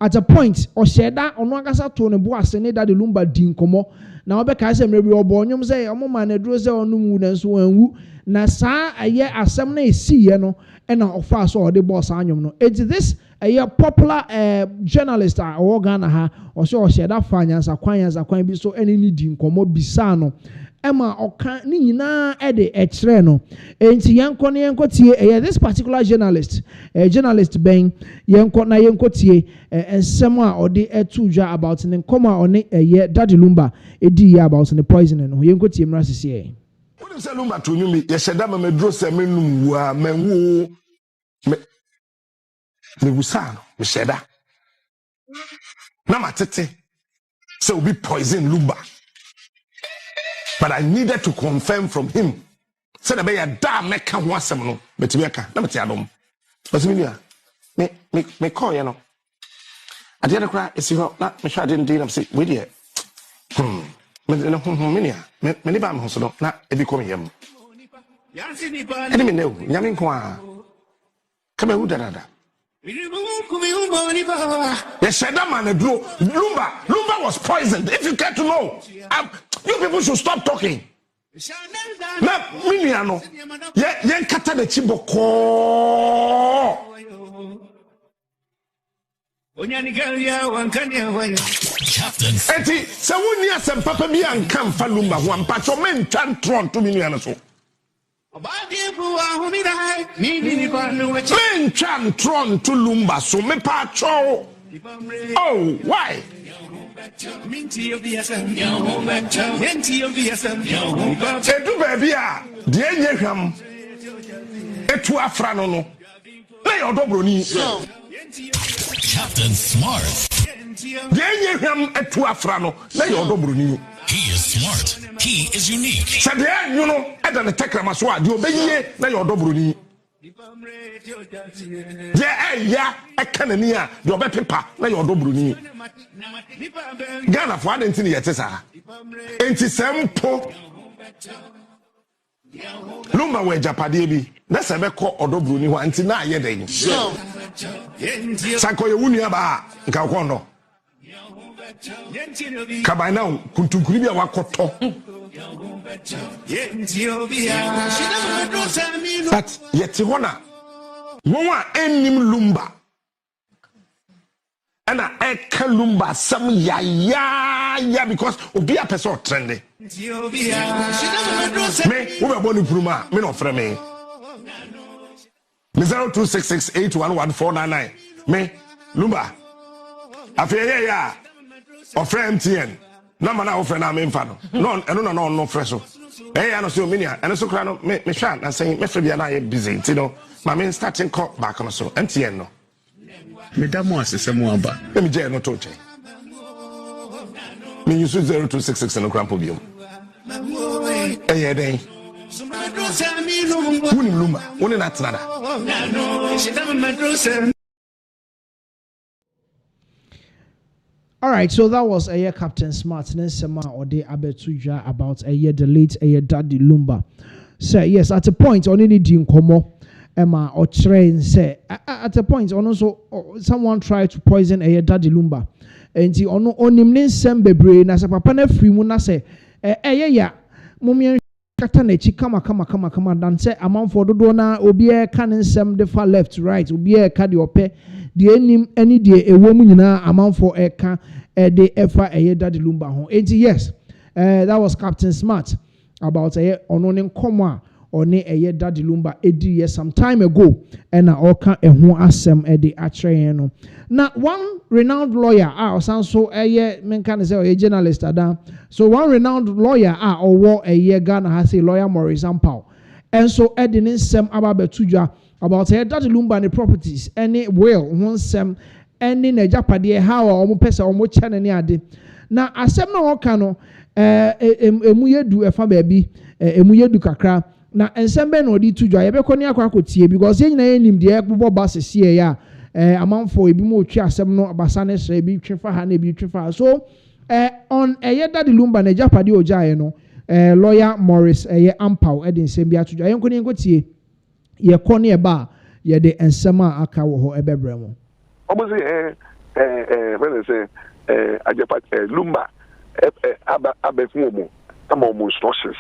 at a point or said that on Wagasa to ne boas ne Daddy Lumba dinkomo na obeka say maybe obonyum say omo man edro say onu mu na so anwu na saa asem na esi ye no e na ofa so the boss anyum no it this a popular journalist or Ghana ha or so said that finance kwan bi so any need dinkomo bisa no Emma oka ni nyina ede ekre no enti yenko ne yenko tie this particular journalist ben yenko na yenko tie ensem a ode etudwa about ne nkoma one Daddy Lumba edi about the poison no yenko tie mra sese What say Lumba to you me yesheda ma medro se menum wa menwo me wusano me sheda na matete say will be poison Lumba. But I needed to confirm from him. Said about ya da meka ho asem no, betimiaka na meti adom. Basiminia. Me call you know. At the other cry, is you na me sure didn't deal am say we there. Me no me ni ba me so no na e bi come yam. Eni me no, nyame nko a. Kama hu dada. Yes, Lumba was poisoned. If you care to know, you people should stop talking. Na miniano, yen kata de chiboko. Eti, se wuni asem papa bi anka mfa Lumba ho ampa cho men twan tron to miniano so. Men chan tron to Lumba so me pa cho. Oh, why? Edu baby a de enye hwam etu afra no no na your dobroni Captain Smart de enye hwam etu afra no na your dobroni. He is smart. He is unique. Said you know, I don't take my sword. You obey na your dobroni. Yeah, I can't near your paper na your dobroni. Ghana for one thing yet, sir. Ain't it simple? Lumba we Japadi. That's a call or dobroni one until now yet. Sako you wouldn't have Kakono. Kabana kuntukuribia wakoto. But yet hona mwa enim Lumba ana eka Lumba some ya because obi a person trendy me we boni pruma me no frame me 0266811499 me Lumba afeye ya ofre MTN number na ofre na me mfa no no fresh so ya no so minia eno so kra no me hwa na say me frɛ bia na ye busy you know ma me starting call back on so MTN no me da mo asesem aba me je no to che me use 0266 no krampo biom den woni Lumba woni na tnada. All right, so that was a year Captain Smart Nensema or the Abetuja about a year the late a year Daddy Lumba. So yes, at a point on any dinkomo Emma or train say at a point on also someone tried to poison a year Daddy Lumba. And he on him sembe brain as a papa ne free muna say ya mummy katanechi kama dan say amount for do na obi e can sem the far left right obi e ka de ope the enim any de ewo mu nyina amount for e ka de efa eye Daddy Lumba ho. Yes, that was Captain Smart about a ononin komwa or ne eye Daddy Lumba edi some time ago and na oka eho asem de atre no. Now one renowned lawyer so eye men can say a journalist ada. So one renowned lawyer or a year Ghana has a lawyer Maurice Ampao. And so edin sem ababetuja about a Daddy Lumba and the properties any will one sem any ne japade how or mo pesa or mo chane ni ade. Na asem no oka no emu yedu efa baby emu yedu kakra na ensembe no di tudwa ye bekọ ne akwa akotie because ye nyina ye nim de ekbo basis ye ya amanfo ebi mo twi asem no abasa ne sre ebi twi fa ha na ebi twi fa so on Daddy Lumba na japade ojaye no lawyer Morris ampao ede nsem bi atudwa ye nkoni nkotie ye kọ ne ba ye de ensem a aka wo ho ebebre mo omo say when say ajepa Lumba abefun omo ama omo instructions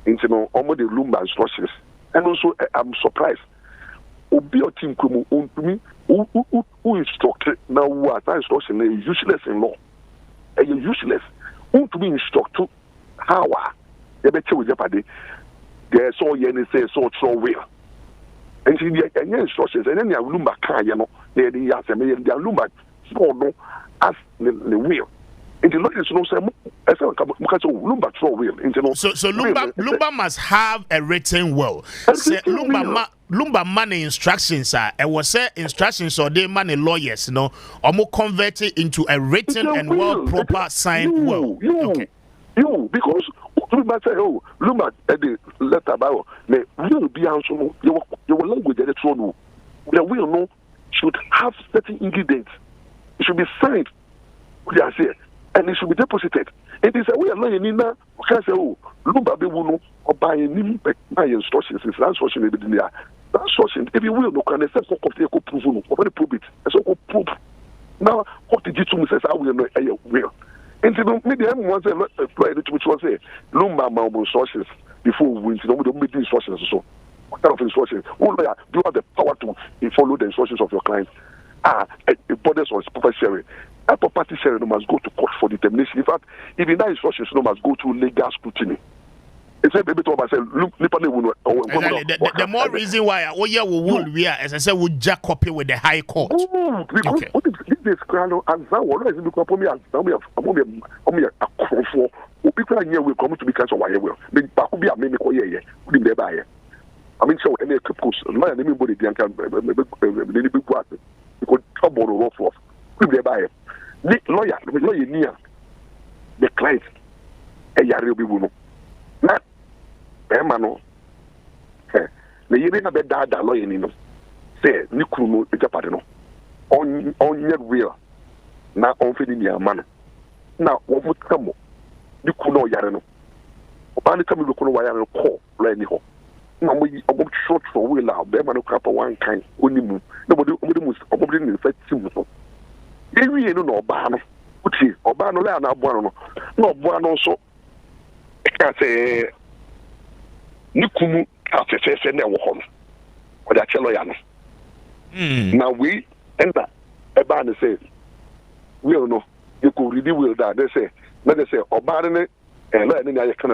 into no omo the Lumba instructions and also I'm surprised obi o team komo ontumi who instructed now what instruction is useless in law useless ontumi instruct how you bet you jeopardy there so ye say so will and the instructions and then ya Lumba can you know they ya say me the Lumba so no as the will. So Lumba must have a written will. Say Lumba money instructions are was say instructions or they money lawyers, no, or more convert it into a written and well proper signed will. Okay. You because Lumba say Lumba the letter about me will be answer your language at the throne. The will no should have certain ingredients. It should be signed. What I say. And it should be deposited. It is a way of learning now. Can say, Lumba be will or by my instructions. It's an instruction in there. That instruction, if you will, no can accept for proof or very prove it. So proof. Now, what did you to me says I will know I will. And so maybe everyone say which was say Lumba my instructions before we win. We don't make the instructions so. What kind of instructions? Oh, do you have the power to follow the instructions of your client? It borders on proper sharing. That property sharing must go to court for determination. In fact, even that instructions must go to legal scrutiny. It's a baby to myself. The more reason why we are, as I said, we jack copy with the High Court. Because this is crown and that one is because for me as a for people here will come to be cancer why will. The back will be a mimic or yeah. Would be by I mean, so any couples, my anybody can be quite because trouble or rough off. Would be by the lawyer near the client a yari be woman. Not Emano. The year have a dad lawyer in him. Say, Nikunu, the Japadino. On your will. Now, on feeding your man. Now, what would come? Nikuno Yarano. Obani come to Kuno call, Lenny. Now, we are short for will out. Bemano Kappa one kind, only move. Nobody was opening in fact simple. Every year, no Obano. Uchi, Obano Lana Buano. No Buano so. I can say, Nikumu, after saying that home. Or that Cheloyano. Now we enter a band says, we don't know. You could really will that. They say, let us say, Obano and learning I can.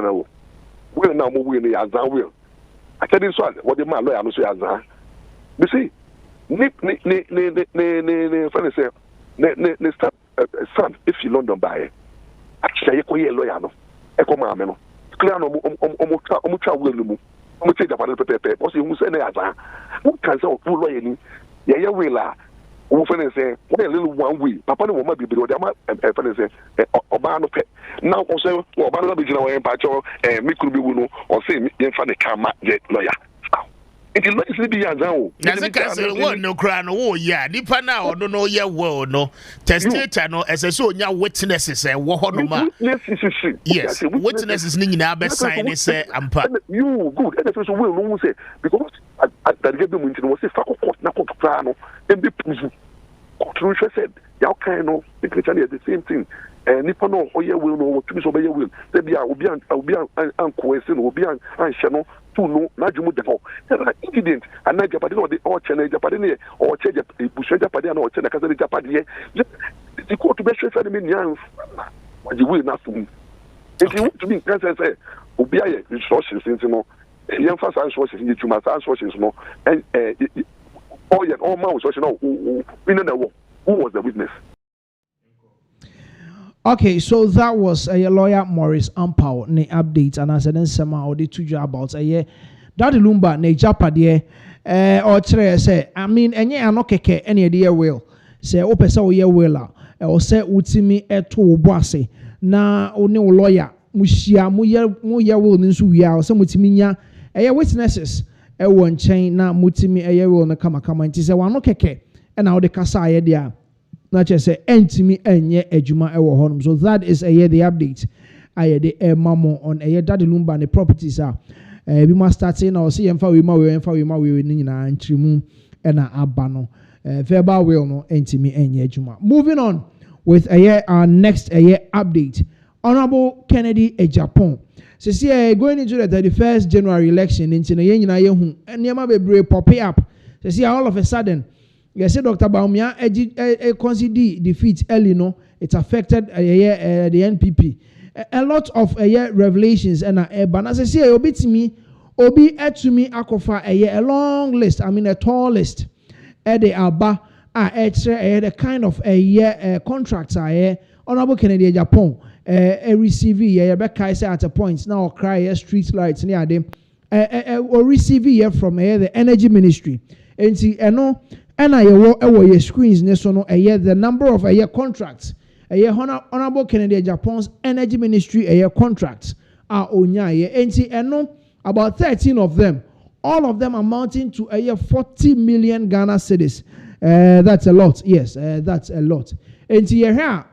We'll now move in the Azan will. I tell this one, what the man lawyer say Azan. You see, son, if you London buy it, actually, you could lawyer no. Echo Mamma. Clear no Omucha will move. Omucha Japan Pepe, or see who say Azan. Who can say, full lawyer? Yeah, will who say, what a little one way. Papa no woman be below them and say, Obano pet. Now also, Obano be in Pacho, and me could be Wuno, or say, Infant Kama jet lawyer. It is not be as now. No crown, oh, yeah, Nipa now, don't know your word, no. Testator, no, as I saw your witnesses, and Wahonoma. Yes, witnesses, Nina, best sign is I'm part. You good, and the will no say, because at the government was a faculty court, Naco Prano, and the prison. Court said, Yao Kano, the Christian the same thing. And Nipa no, or you will know what to obey your will. There be a will be unquestioned, will be unchannel. To know, not you the there are incidents, and not Japan or the Orchard Japan or Bush Japan or Chena Japan. The court to be sure for the minions, but you will not soon. If you want to be present, say, Obia resources, you know, young fast resources, you must resources, no, and all mouths, you know, who was the witness. Okay, so that was a lawyer Morris Ampao ne update and as an sema the two about a Daddy Lumba ne Japade or tre say I mean enye anokeke any idea will say opesa o ye will or say utimi eto oboase na oni lawyer mushia muye will nso wia o se mutimi nya witnesses ewo nchen na mutimi will no kama nti se wano keke na wo de kasa aye dia na che se entimi enye adwuma ewo honum. So that is the update aye de mamo on Daddy Lumba ne properties bi must start saying now see emfa we ma we ni nyina ntrimu na aba no verbal will no entimi enye adwuma. Moving on with our next update. Honorable Kennedy Ejapon. So going into the 31st January election, into the year hu and yama be pop up. So all of a sudden, you say Dr. Baumia consider defeat early no, it affected the NPP. A lot of revelations and but as I say obi to me akofa a long list, I mean a tall list. The aba the kind of contracts Honorable Kennedy Ejapon receive Rebecca say at a point now cry street lights near them or receive from the energy ministry and see no and I screens no the number of contracts Honorable Kennedy Ejapons energy ministry contracts are onya and see no about 13 of them, all of them amounting to 40 million Ghana cedis. That's a lot. Yes, that's a lot. And here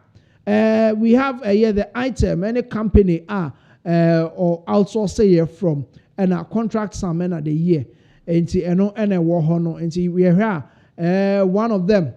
we have the item any company or outsource from and our contract some at the year. And a war honor. And we are here. One of them,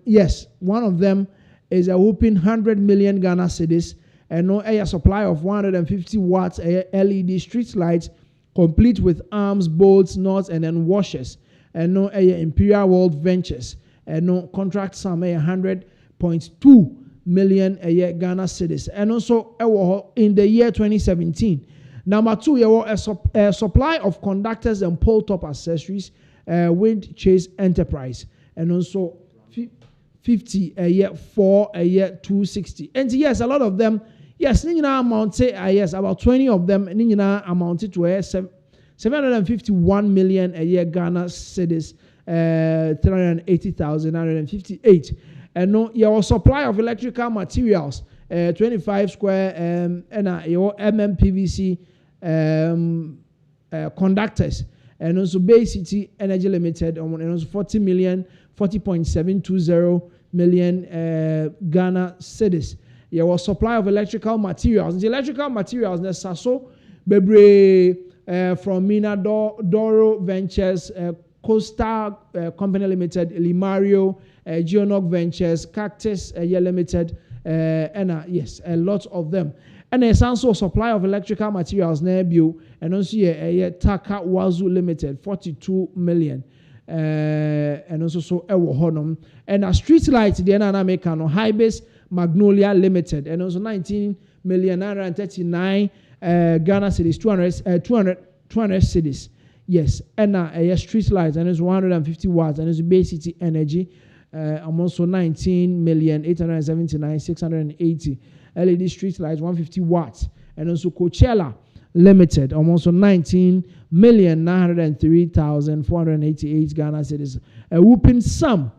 yes, one of them is a whooping 100 million Ghana cedis. And a supply of 150 watts LED street lights, complete with arms, bolts, nuts, and then washers. And Imperial World Ventures. And contract sum 100.2 million Ghana cedis. And also in the year 2017. Number 2, a supply of conductors and pole top accessories, Wind Chase Enterprise. And also 50 a year, 4 a year, 260. And yes, a lot of them. Yes, Nina amounted, yes, about 20 of them, Nina amounted to 751 million a year Ghana cedis, 380,958. And your supply of electrical materials, 25 square, and your MMPVC conductors, and also Bay City Energy Limited, and also 40.720 million Ghana cedis. Your supply of electrical materials. The electrical materials, the Sasso, Bebre from Mina Doro Ventures, Costa Company Limited, Limario, Geonog Ventures, Cactus Limited, and yes, a lot of them. And there's also supply of electrical materials, Nebio, and also Taka Wazu Limited, 42 million. And also so Honum. And a street light, the Anamekano, High Base Magnolia Limited, and also 19,939 Ghana cedis, 200 cedis. Yes, and a street lights, and it's 150 watts, and it's Bay City Energy, also 19,879,680 LED street lights, 150 watts, and also Coachella Limited, also 19,903,488 Ghana cedis, a whooping sum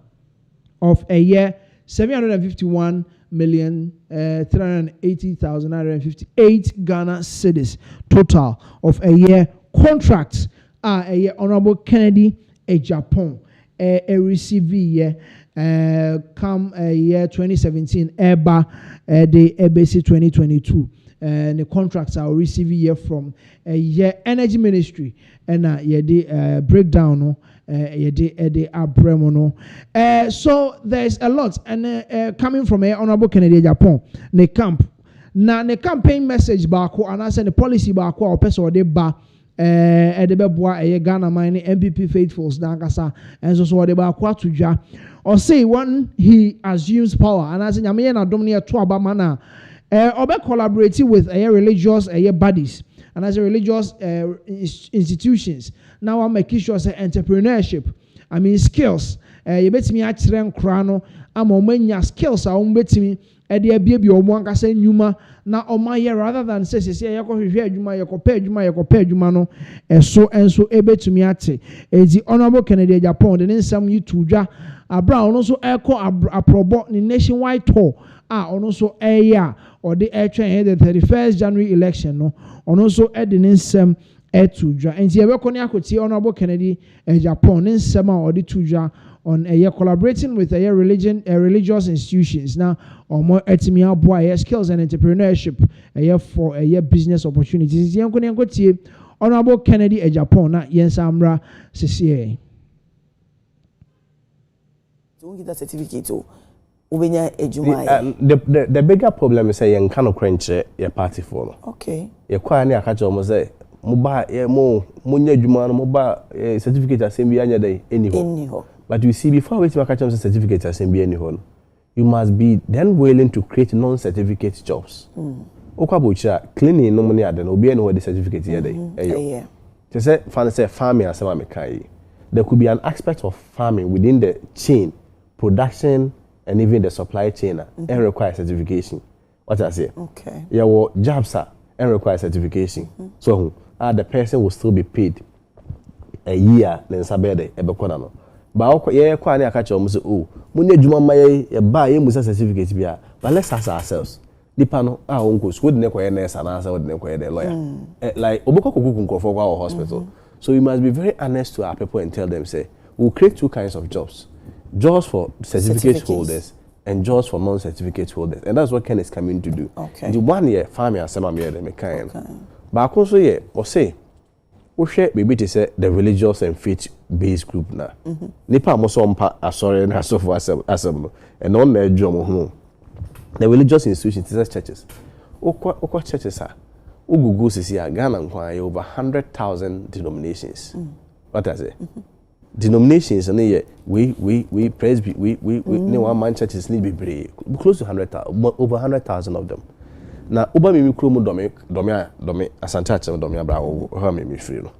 of a year 751,380,958 Ghana cedis total of a year contracts are a year Honorable Kennedy Ejapon a receive year come a year 2017 eba the EBC 2022 and the contracts are receiving year from a year energy ministry and the breakdown no so there's a lot and coming from Honorable Kennedy Ejapon ne camp na ne campaign message baako and I said the policy baako or person or de ba de beboa Ghana mine MPP faithfuls na nkasa and so de baako atudwa or say when he assumes power and I say nyame na dom ne to aba mana obe collaborate with religious bodies and as a religious institutions. Now I'm making sure say entrepreneurship. I mean skills. You bet me at Krano. I'm on skills. I'm betting me. There be omo ankasa nyuma na oma here rather than say yako hwehwe adwuma yako pay adwuma no so enso ebetumi ate ezi Honorable Kennedy Ejapon de nsam yi tudwa abra ono so eko aprobo ni nationwide tour ono so or the the 31st January election no on also adding in some to dra and here we akoti Honorable Kennedy Japan in some or the to dra on a year collaborating with a year religious institutions now or more etimia boy skills and entrepreneurship a year for a year business opportunities Honorable Kennedy Japan na yensamra CCA don't get that certificate the bigger problem is saying kind of crunch your party for. Okay. You quite near catch almost say mobile more munya juma mobile certificate as same day anyhow. But you see before we catch a certificate as same anyhow, you must be then willing to create non-certificate jobs. Okabucha cleaning no money at the no be anywhere the certificate here day. To say fancy farming as there could be an aspect of farming within the chain, production and even the supply chain and require certification. What I say? Okay. Your jobs and require certification. So the person will still be paid a year then sabede ebekonano. But yeah, quite near catch almost munye juma may buy a musa certificate bia. But let's ask ourselves. The panel uncle would never and answer would never the lawyer. Like Oboko Kukunko for our hospital. So we must be very honest to our people and tell them say we'll create two kinds of jobs. Jobs for certificate holders and jobs for non-certificate holders. And that's what Ken is coming to do. Okay. The 1 year, farming and some year, they make kind. But also, yeah, or say, we share maybe to say the religious and faith-based group now. Nipa moso mpa sorry and so for assemble. And on their job, the religious institutions, these churches. Okwa churches are. Ugugu is here, Ghana and over 100,000 denominations. What I say? Denominations and we Presby we one man churches need be brave close to 100,000 over 100,000 of them. Now Oba mi kromo domi asante ache domi abra ho mi free no.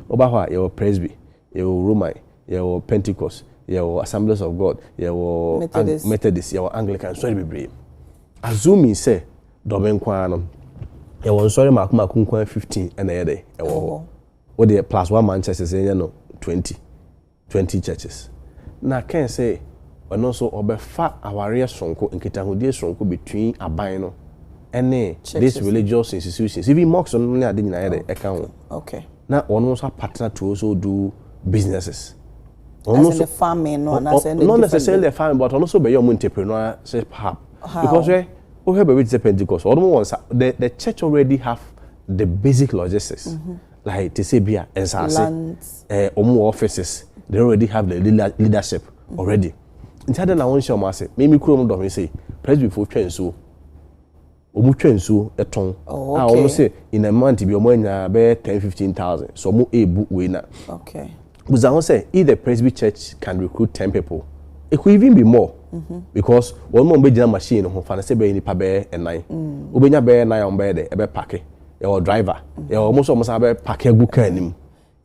Oba ho your Presby, your Roman, your Pentecost, your Assemblies of God, your Methodist, your Anglican so be brave. Assuming say domi nkwa no. You was sorry makuma 15 and a day. What the plus one man churches no 20 churches. Now can say when also obefa our sonko in kitahudi sonko between abino and these religious institutions. Even mocks on near the account. Okay. Now one also partner to also do businesses. As in the farming, not necessarily the farming, but also by your entrepreneur say perhaps because we have a Pentecost. The church already have the basic logistics, like to say beer and lands, offices. They already have the leadership already. Instead, I want to show myself. Maybe Chrome don't say Prez before Chensu. Omuchensu a ton. I almost say in a month be more than 10,000-15,000. So more a book winner. Okay. But I want to say if the Presby Church can recruit 10 people, it could even be more. Because one more be machine who fan say be ni pa be and 9. Ubenya be 9 on be there e be pack. Your driver. You almost have pack a book anim.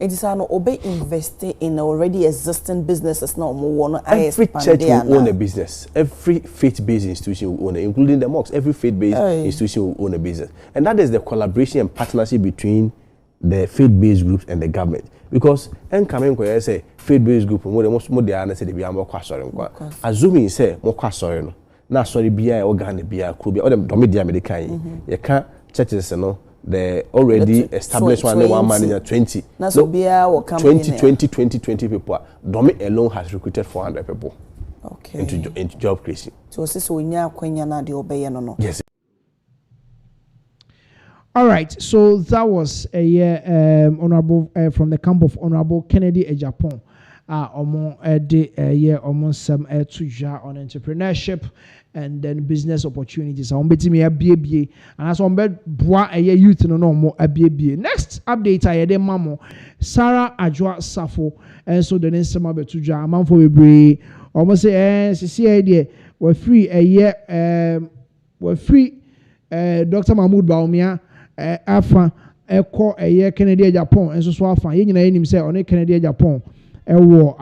It is an obey investing in already existing businesses now more. Every church will own a business. Every faith-based institution will own it, including the mosques. Every faith-based institution will own a business. And that is the collaboration and partnership between the faith-based groups and the government. Because coming when I say faith-based group, more they are say they be more sorry. Assuming say more sorry no. Na sorry be a organ be a could be all them domi dia medican. You can't churches no. The already established one man in 20. So no, 20 people. Domi alone has recruited 400 people. Okay. Into job creation. So so na de obey no. Yes. All right, so that was a year honorable from the camp of Honorable Kennedy Japan. Omo a year almost some to on entrepreneurship and then business opportunities. I want me a BB and as on bed bois a year youth no more a BB. Next update I had a mamo Sarah Ajwa Safo and so the next summer to ja man for we almost say see idea we're free a year we're free Dr. Mahmoud Baumia afa eko eye Kennedy Japan enso so afa ye nyina enim say one Kennedy Japan ewo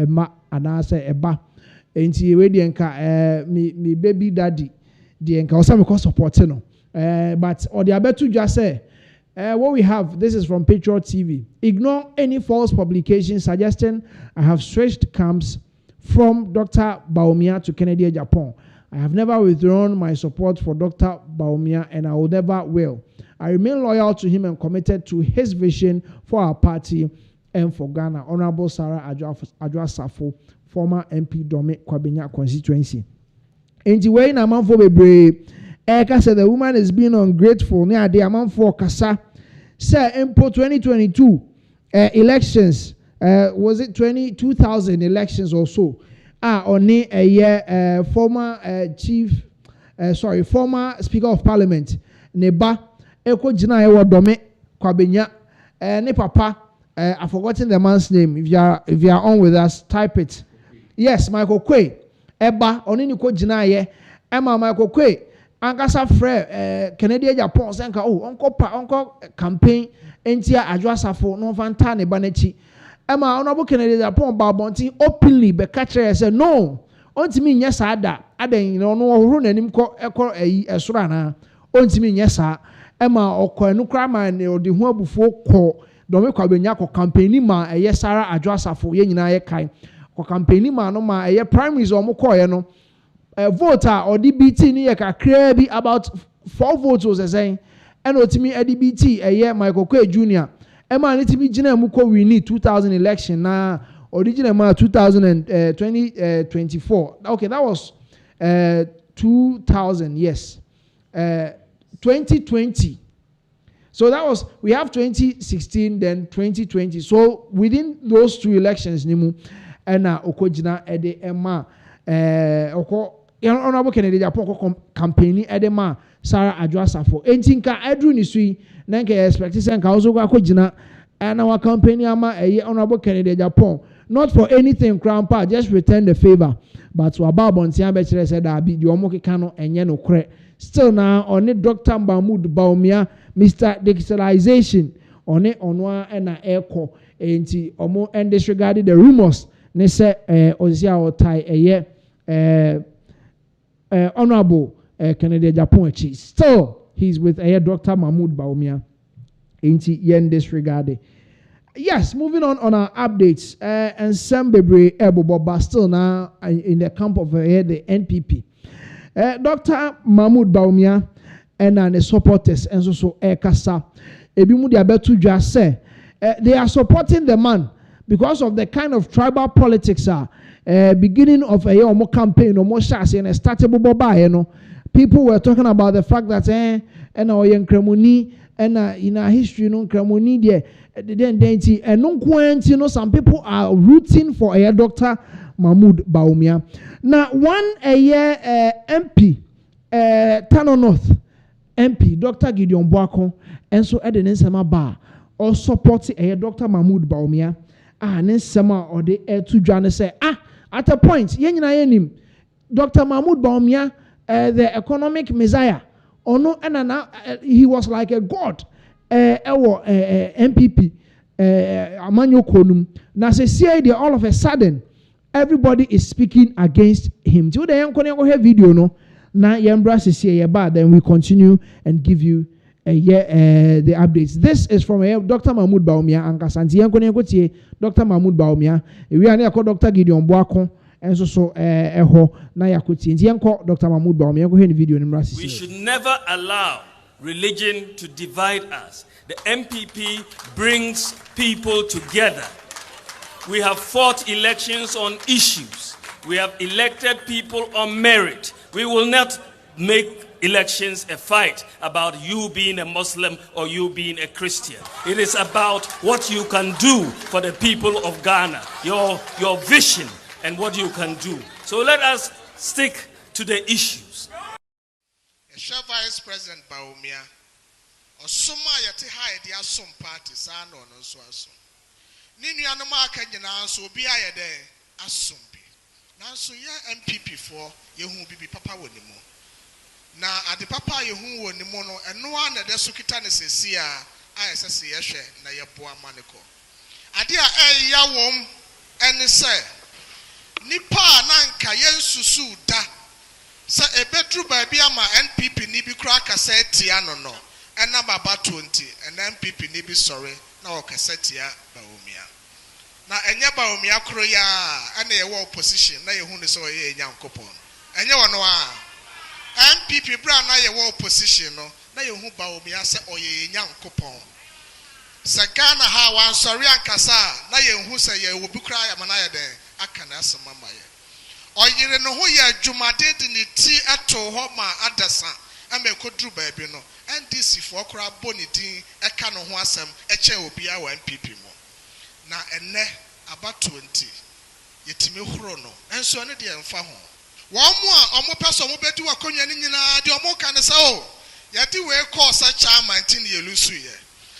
ma anase eba enti we de nka me baby daddy de nka o say me ko support no but or the abetu just say what we have, this is from Patriot TV. Ignore any false publications suggesting I have switched camps from Dr. Baumia to Kennedy Japan. I have never withdrawn my support for Dr. Bawumia, and I will never will. I remain loyal to him and committed to his vision for our party and for Ghana. Honorable Sarah Adwa Safo, former MP Dome Kwabenya constituency. And way na manfo bebre, Eka said the woman is being ungrateful. Near the amount for Kasa. Sir, Empo 2022 elections, was it 2000 elections or so? Only a year, former former Speaker of Parliament, Neba, Eko Jina Ewa Dome Kwabenya, ne papa, I've forgotten the man's name. If you are on with us, type it. Yes, Michael Kwe, Eba, Onini Ko Jina Ye, Emma Michael Kwe, Ankasa Fre, Canadian Japan, Sanka, Uncle campaign, Entia Adwa Safo, no Fantane Banechi. Emma Honorable Canadian Japan Babonti openly be catcher said no. Ontimi yes ada no run animko echo esurana. Ontimi yes Emma oko enukra man or the one before call Dome Kwabenya ko campaign ma eye Sarah Adwa Safo ye nyina ye kai. Ko campaign ma no ma eye primaries o mo call ye no. Voter or DBT ni ye kakra bi about 4 votes was saying. And otimi DBT eye Michael Kwe Jr. Emma nitibi jina muko we need 2000 election na original ma 2024. Okay, that was 2000, yes. 2020. So that was, we have 2016 then 2020. So within those 2 elections nimu ena okojina ede Emma Honorable Kennedy Japan campaign edema Sarah Adwa Safo. Entinka Edru Nisui Nanke expectation ka also kwa kojina and our campaign ama Honorable Kennedy Japan. Not for anything grandpa, just return the favor. But to about Bontia Bechere said that be the Omoke Kano and Yeno Kre. Still now on it Dr. Mahmoud Bawumia, Mr. Digitalization on it onwa and a echo enti omo and disregarded the rumors. Ne se Ozia Otai Honorable Kennedy Japan. Still, he's with Dr. Mahmoud Bawumia. Ain't yen disregarded. Yes, moving on our updates. And some baby but still now in the camp of the NPP. Dr. Mahmoud Bawumia and the supporters and so Kasa. Ebimudi abetu just say they are supporting the man because of the kind of tribal politics beginning of a year campaign or more shots and a startable boba, you know. People were talking about the fact that and our young Kremoni and in our history, no Kremoni there, and no point, you know, some people are rooting for a Dr. Mahmoud Bawumia. Now, one a year MP, Tano North MP, Dr. Gideon Boakon, and so at the Nensema Bar, or supporting a Dr. Mahmoud Bawumia, Nensema or the air to John say, at a point, yen Dr. Mahmoud Bawumia, the economic messiah, or no, and he was like a god, MPP, Amanyo Konum. Now, say, all of a sudden, everybody is speaking against him. Do the young video, no? Now, then we continue and give you the updates. This is from Dr. Mahmoud Bawumia and Kasanti. Dr. Mahmoud Bawumia. We are near Dr. Gideon Boakon. And so na yakuti. Dr. Mahmoud Bawumia go the video. We should never allow religion to divide us. The MPP brings people together. We have fought elections on issues. We have elected people on merit. We will not make elections a fight about you being a Muslim or you being a Christian. It is about what you can do for the people of Ghana, your vision and what you can do. So let us stick to the issues. Vice President Bawumia, Osuma yate ha edi asom party sa no so asom. Ni nuanom aka nyina so obi ayede asom bi. Nanso ya MPP for yehu bibi papa woni mu. Na ade papa yehu woni mu no eno na de so kita ne sesi a ayesese ye hwe na ye boa maneko. Ade a eya wom ene se nipa na nka yensusu da sa ebetru baabi ama NPP ni bi kura kaseti ano no ena baba 20 and NPP ni bi sorry na o kaseti ya Bawumia na enye Bawumia kro ya ana ye wo opposition na ye hu ne so ye nyankopon enye wono a MPP bra na ye wo opposition no na ye hu Bawumia se oye Nyankopɔn se Ghana ha wan sori ankasa na ye hu se ye wo bi kra ya mana ye den aka na asema maye oyire no ho ye adwumade de ne ti eto ho ma adasa amekodru baabi no NDC for kra boni din eka no ho asem eche obi a wa MPP mo na enne aba 20 yetimi horo no enso ne de emfa ho wo mo a omo peso mo bedi wakonwa ni nyina de omo ka ne sa o yedi we call sa chairman tin ye lusu ye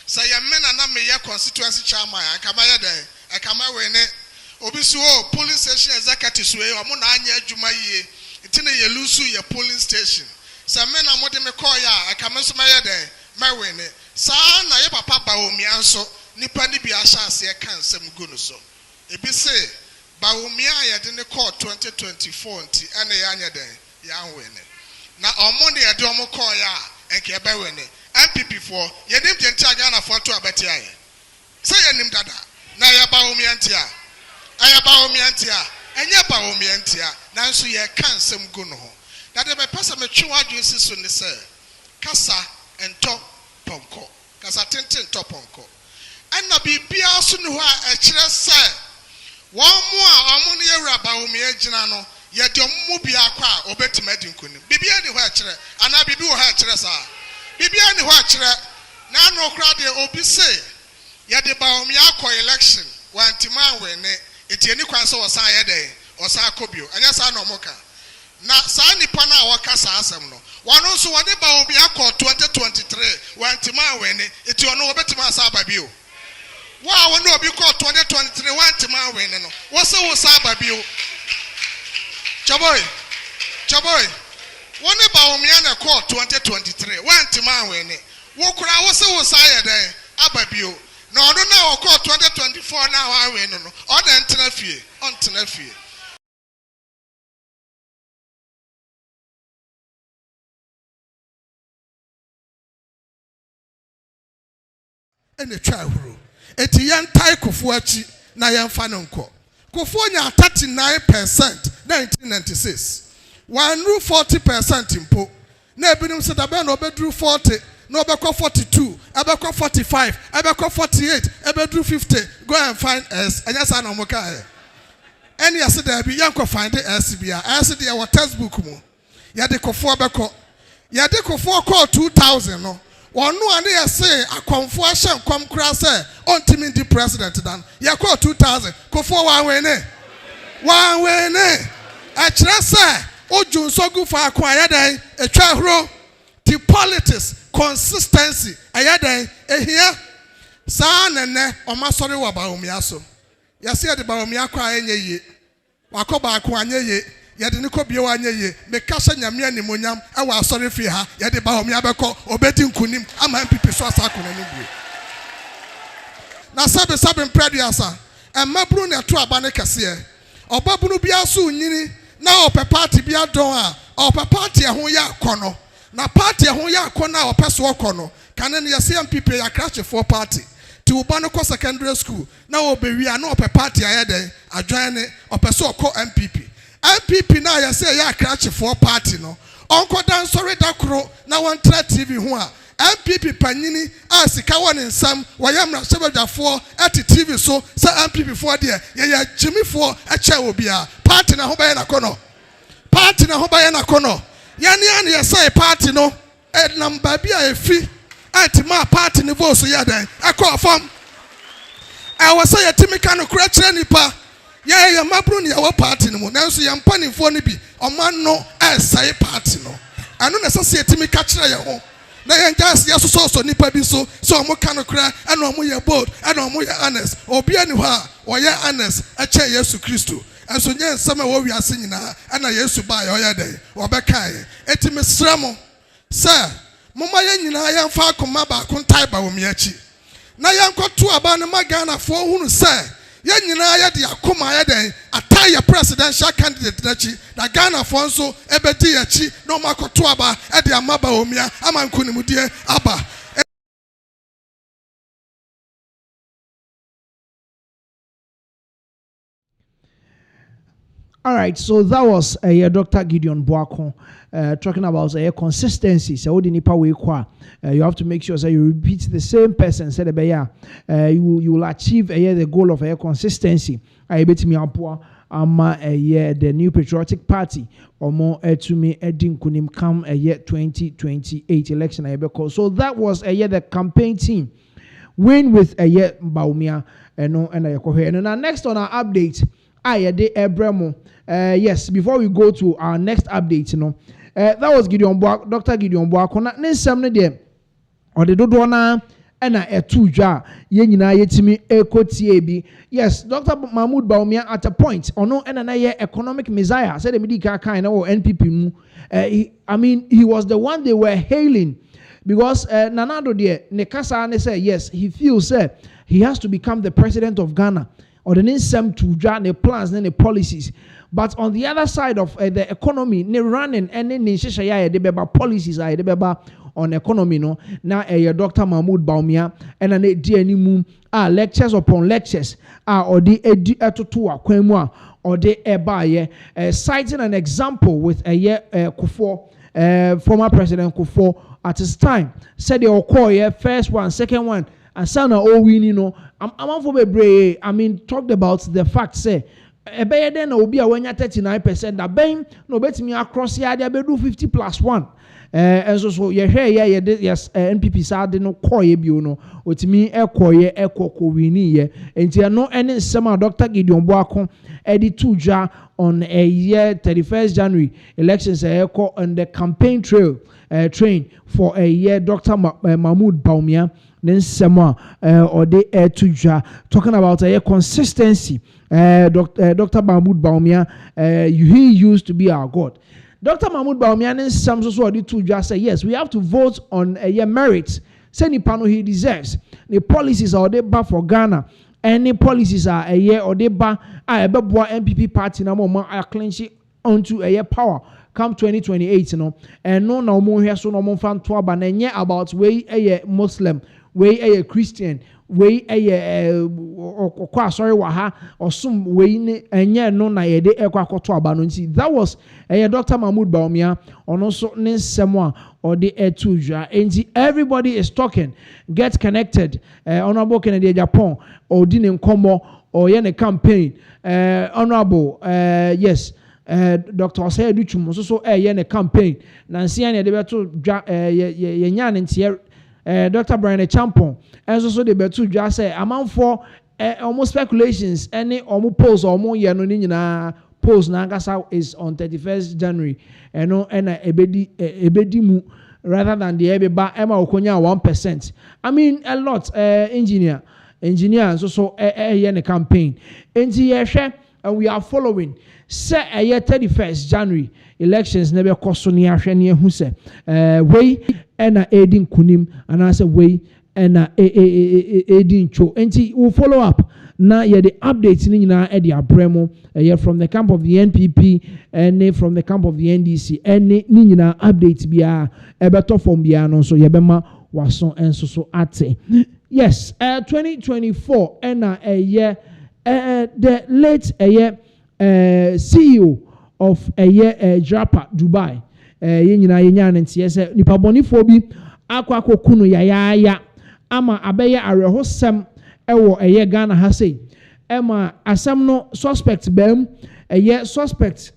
sa ye mena na me ye constituency chairman akama ye den akama we ne obi su o polling station executive so e omo na anya adwuma yie tin ye lusu ye polling station sa mena mo de me call ya akama so ma ye den ma we ne sa na ye papa Bawumia nso nipa ni bi ahase e kan sem gu no so ebi se Bawumia ye de ne call 2024 nti ene ya anya den ya we ne na omo ne ye de omo call ya enke ebe we ne MPP for ye nim jenti Ghana for to abeti aye say ye nim dada na ye Bawumia ntia aye Bawumia ntia enye Bawumia ntia nanso ye kan sem gu no ho that the person me twe wadwen siso ne say kasa ento ponko kasa tenten to ponko enna bibia so ne ho a ekire say won mu a omo ne yewura Bawumia gina no ye de omo bia akwa a obetima di nkoni bibia ne ho a ekire ana bibi wo ha ekire sa bibia ne ho a ekire na no kra de obi say ye de Bawumia akọ election wantima we ne etieni kwan so wosan ye den osan akobio anya sa no moka na sa nipa na waka sa asem no wano so wode Bawumia akọ 2023 wantima we ne eti ono obetima sa babio wa won obi call 2023 wantima we ne no wo se wo sa babio chaboy woni Bawumia na call 2023 wantima we ne wo kura wo se wo sa ye den ababio na ono na wo call 2024 na wa we no no o na ntena fie on tena fie ene twa huru eti yan tai Kufuor achi na yan fa no nko Kufuor nya 39% 1996 wanru 40% mpo na ebinum se da be na obedru 40 na obekọ 42 ebekọ 45 ebekọ 48 ebedru 50 go and find us anya sa na mo ka e eni ase da bi yan ko find us bia ase de your textbook mu ya de Kufuor beko ya de Kufuor call 2000 no wonu ane ye say akonfo ahye nkom kura say ontimi di president dan ye call 2000 Kufuor wa we ne a kire say oju nsogu fa akon ayadan etwa horo the politics consistency ayadan ehia sa nene omasori wa Bawumia so ye say de Bawumia kwa enye ye wakoba akon anye ye ye de ne ko bie wa anye ye me kasa nyame animonyam e wa asori fi ha ye de Bawumia beko obedi nkunim ama MPP so asa akon ani bie na sabe mprediasa emabru ne to aba ne kase obabunu bia so nyini na ope party bia don a ope party ho ya akono na party ho ya akono a ope so akono kan ne yesi MPP ya crash for party ti uba no ko secondary school na obewi a na ope party ayede adwan ne ope so ko MPP na yesi ya crash for party no onko dan sorry da kro na won tra TV ho a MPP panyini a sika won nsam wayamra sebadafo at TV so say MPP for there ye Jimmy for eche obi a party na ho baye na kono yani ye say party no number bia efi antima party ni vote so ya dan akọ fam I was say yetimi kan kura kire nipa ye mabru ni yawo party no nanso ye mpanifo ni bi oman no say party no anu na say yetimi ka kire ye ho na yen gas ya so nipa bi so omo kan kura ana omo ye bold ana omo ye honest obi ani ho a o ye honest eche Yesu Kristo enso nye nsama wo wiase nyina ana Yesu ba ya oya dey obekae etimi sramo sir mama ye nyina ya mfa akoma ba kontai Bawumia achi na yan kwoto aba ne magana fo hunu sir ye nyina ya de akoma ya den atai ya presidential candidate na chi na Ghana fo nso ebedi ya chi no makoto aba e de ama Bawumia ama nkunimudie aba All right, so that was Dr. Gideon Boakon talking about consistency. So you have to make sure that you repeat the same person. You will achieve the goal of consistency. The New Patriotic Party or more to me Edin Kunim come 2028 election. So that was the campaign team. Win with Baumia and next on our update. Yes, before we go to our next update, that was Dr. Gideon Boakon. Or the Dodona and a two-jar, yetimi ekotie. Yes, Dr. Mahmoud Baumia at a point, or no, and economic messiah, said the medical kind of NPP. I mean, he was the one they were hailing because Nanado de Nekasa say yes, he feels he has to become the president of Ghana. Or the name to draw the plans and the policies. But on the other side of the economy, ne running and the policies are the on economy no. Now Dr. Mahmoud Baumia and an DNI lectures upon lectures or the etotua kwemwa or the citing an example with Kufuor, former President Kufuor at his time said the first one, second one. And Sana I'm for be I mean talked about the fact say then will be a 39% that ben no bet me across here they do 50+1 and so yes NPP side no koye bi no otimi ekoye wini and you no any sema Dr. Gideon Boakon edit to ja on a year 31st January elections on the campaign train for a year Dr. Mahmoud Baumia then someone or they to talking about a consistency. Dr. Mahmoud Baumia, he used to be our God. Dr. Mahmoud Baumia and some so the two just say yes, we have to vote on a merit. Say pano he deserves. The policies are they bad for Ghana. Any policies are a year or they bad. I ever MPP party na more I clinch onto a year power. Come 2028, and no more here so no more fan to about way a Muslim. Way a Christian, way a sorry waha or some way and yeah no na yede ekwakoto abanonti. That was a Dr. Mahmoud Baumia on also someone or the etuja. And everybody is talking. Get connected. Honorable Kennedy Japan or Dinin Kombo or Yene campaign. Honorable yes. Dr. Osei Duchum so yene campaign. Nancy and the beto yan and Dr. Brian Champon, and so the betu just say amount for almost speculations, any almost polls or more yanonina polls Nagasa is on 31st January, and no and ebedimu rather than the Ebeba Emma Okonya 1%. I mean a lot engineer so yen campaign. And we are following. Say a year 31st January elections never cost so near who say way and aiding kunim and I say way and aiding cho. And we'll follow up now. Yeah, the updates in Eddie Abremo from the camp of the NPP and from the camp of the NDC and Nina updates be a better from Biano so Yabema was so and so ate. Yes, 2024 and a year the late a year CEO of a year Japa Dubai. Yenya and yes, nipa boni fobi akwa kokunu ya ama abeya arehosem ewo a year Ghana ha say ema asem no suspect bem a year suspect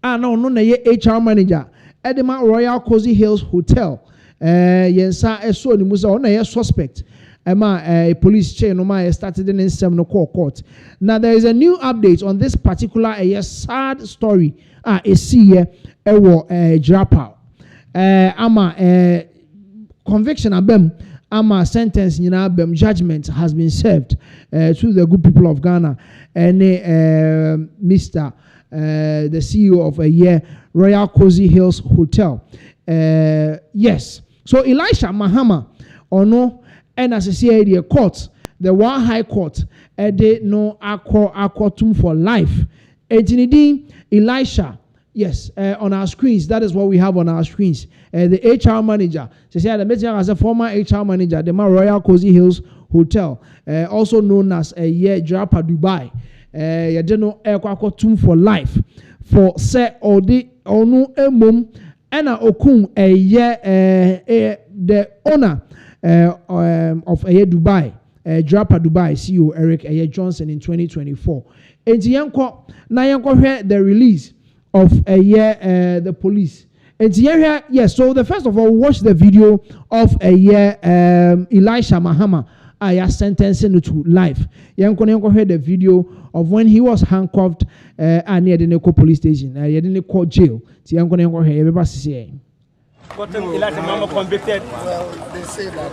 no na ye HR manager Edema Royal Cozy Hills Hotel yensa eso ni musa ona ye suspect a police chain no started in some no court. Now there is a new update on this particular sad story. A see Japa. Conviction abem ama sentence abem judgment has been served to the good people of Ghana and Mr. The CEO of a year Royal Cozy Hills Hotel. Yes. So Elisha Mahama or no. And as I say, the court, the one high court, they no akwatum for life. Ejinidi Elisha, yes, on our screens. That is what we have on our screens. The HR manager, she said, the manager as a former HR manager, the Royal Cozy Hills Hotel, also known as a year Japa Dubai. yɛde ekwakotum for life for say odi onu emom ena okun the owner of Dubai Drapa Dubai CEO Eric Johnson in 2024. Enti yenko na yenko hwe the release of the police. Enti here yes, so the first of all watch the video of Elisha Mahama sentencing to life. Yenko heard the video of when he was handcuffed near the Neko police station, near the Neko jail. So yenko hear everybody say. Elisha Mahama convicted. Well, they say that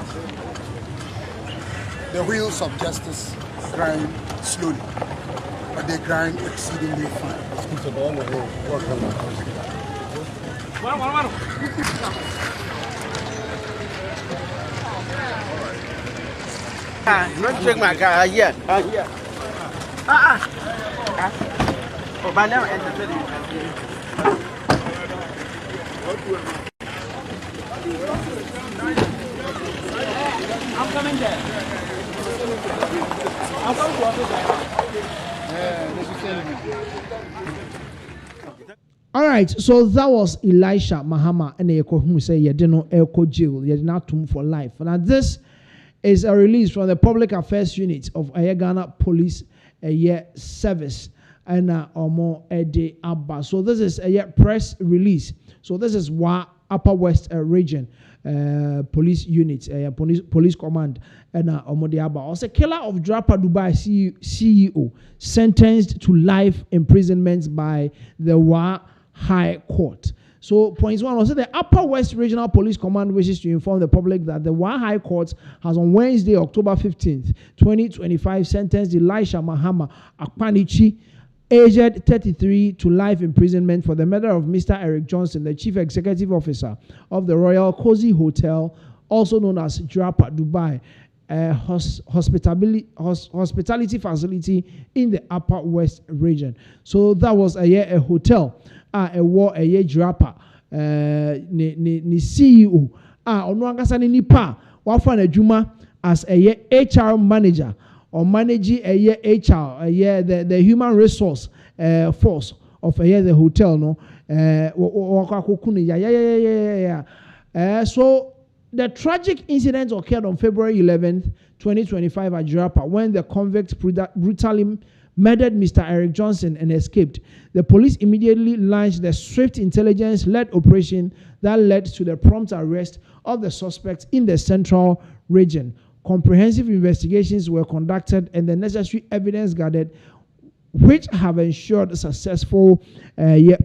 the wheels of justice grind slowly, but they grind exceedingly fast. Don't check my car here. Here. Oh, by now, I'm coming there. I'm coming to office. All right, so that was Elisha Mahama and who say you didn't echo jail, you did not tomb for life. Now this is a release from the Public Affairs Unit of Ghana Police Service and Omo Ede Abba. So this is a press release. So this is what Upper West Region Police Unit, Police Command and Omo Ede Abba. Also, killer of Drapa Dubai CEO sentenced to life imprisonment by the Wa High Court. So, point one, also the Upper West Regional Police Command wishes to inform the public that the Wa High Court has on Wednesday, October 15th, 2025, sentenced Elisha Mahama Akpanichi, aged 33, to life imprisonment for the murder of Mr. Eric Johnson, the Chief Executive Officer of the Royal Cozy Hotel, also known as Drapa Dubai, hospitality facility in the Upper West region. So that was a hotel. A war a Drapa ni CEO ono angasa ni nipa wafa na adwuma as a HR manager or managing a HR the human resource force of the hotel no so the tragic incident occurred on February 11th 2025 at Drapa when the convicts brutally murdered Mr. Eric Johnson and escaped. The police immediately launched the swift intelligence-led operation that led to the prompt arrest of the suspects in the central region. Comprehensive investigations were conducted and the necessary evidence gathered, which have ensured successful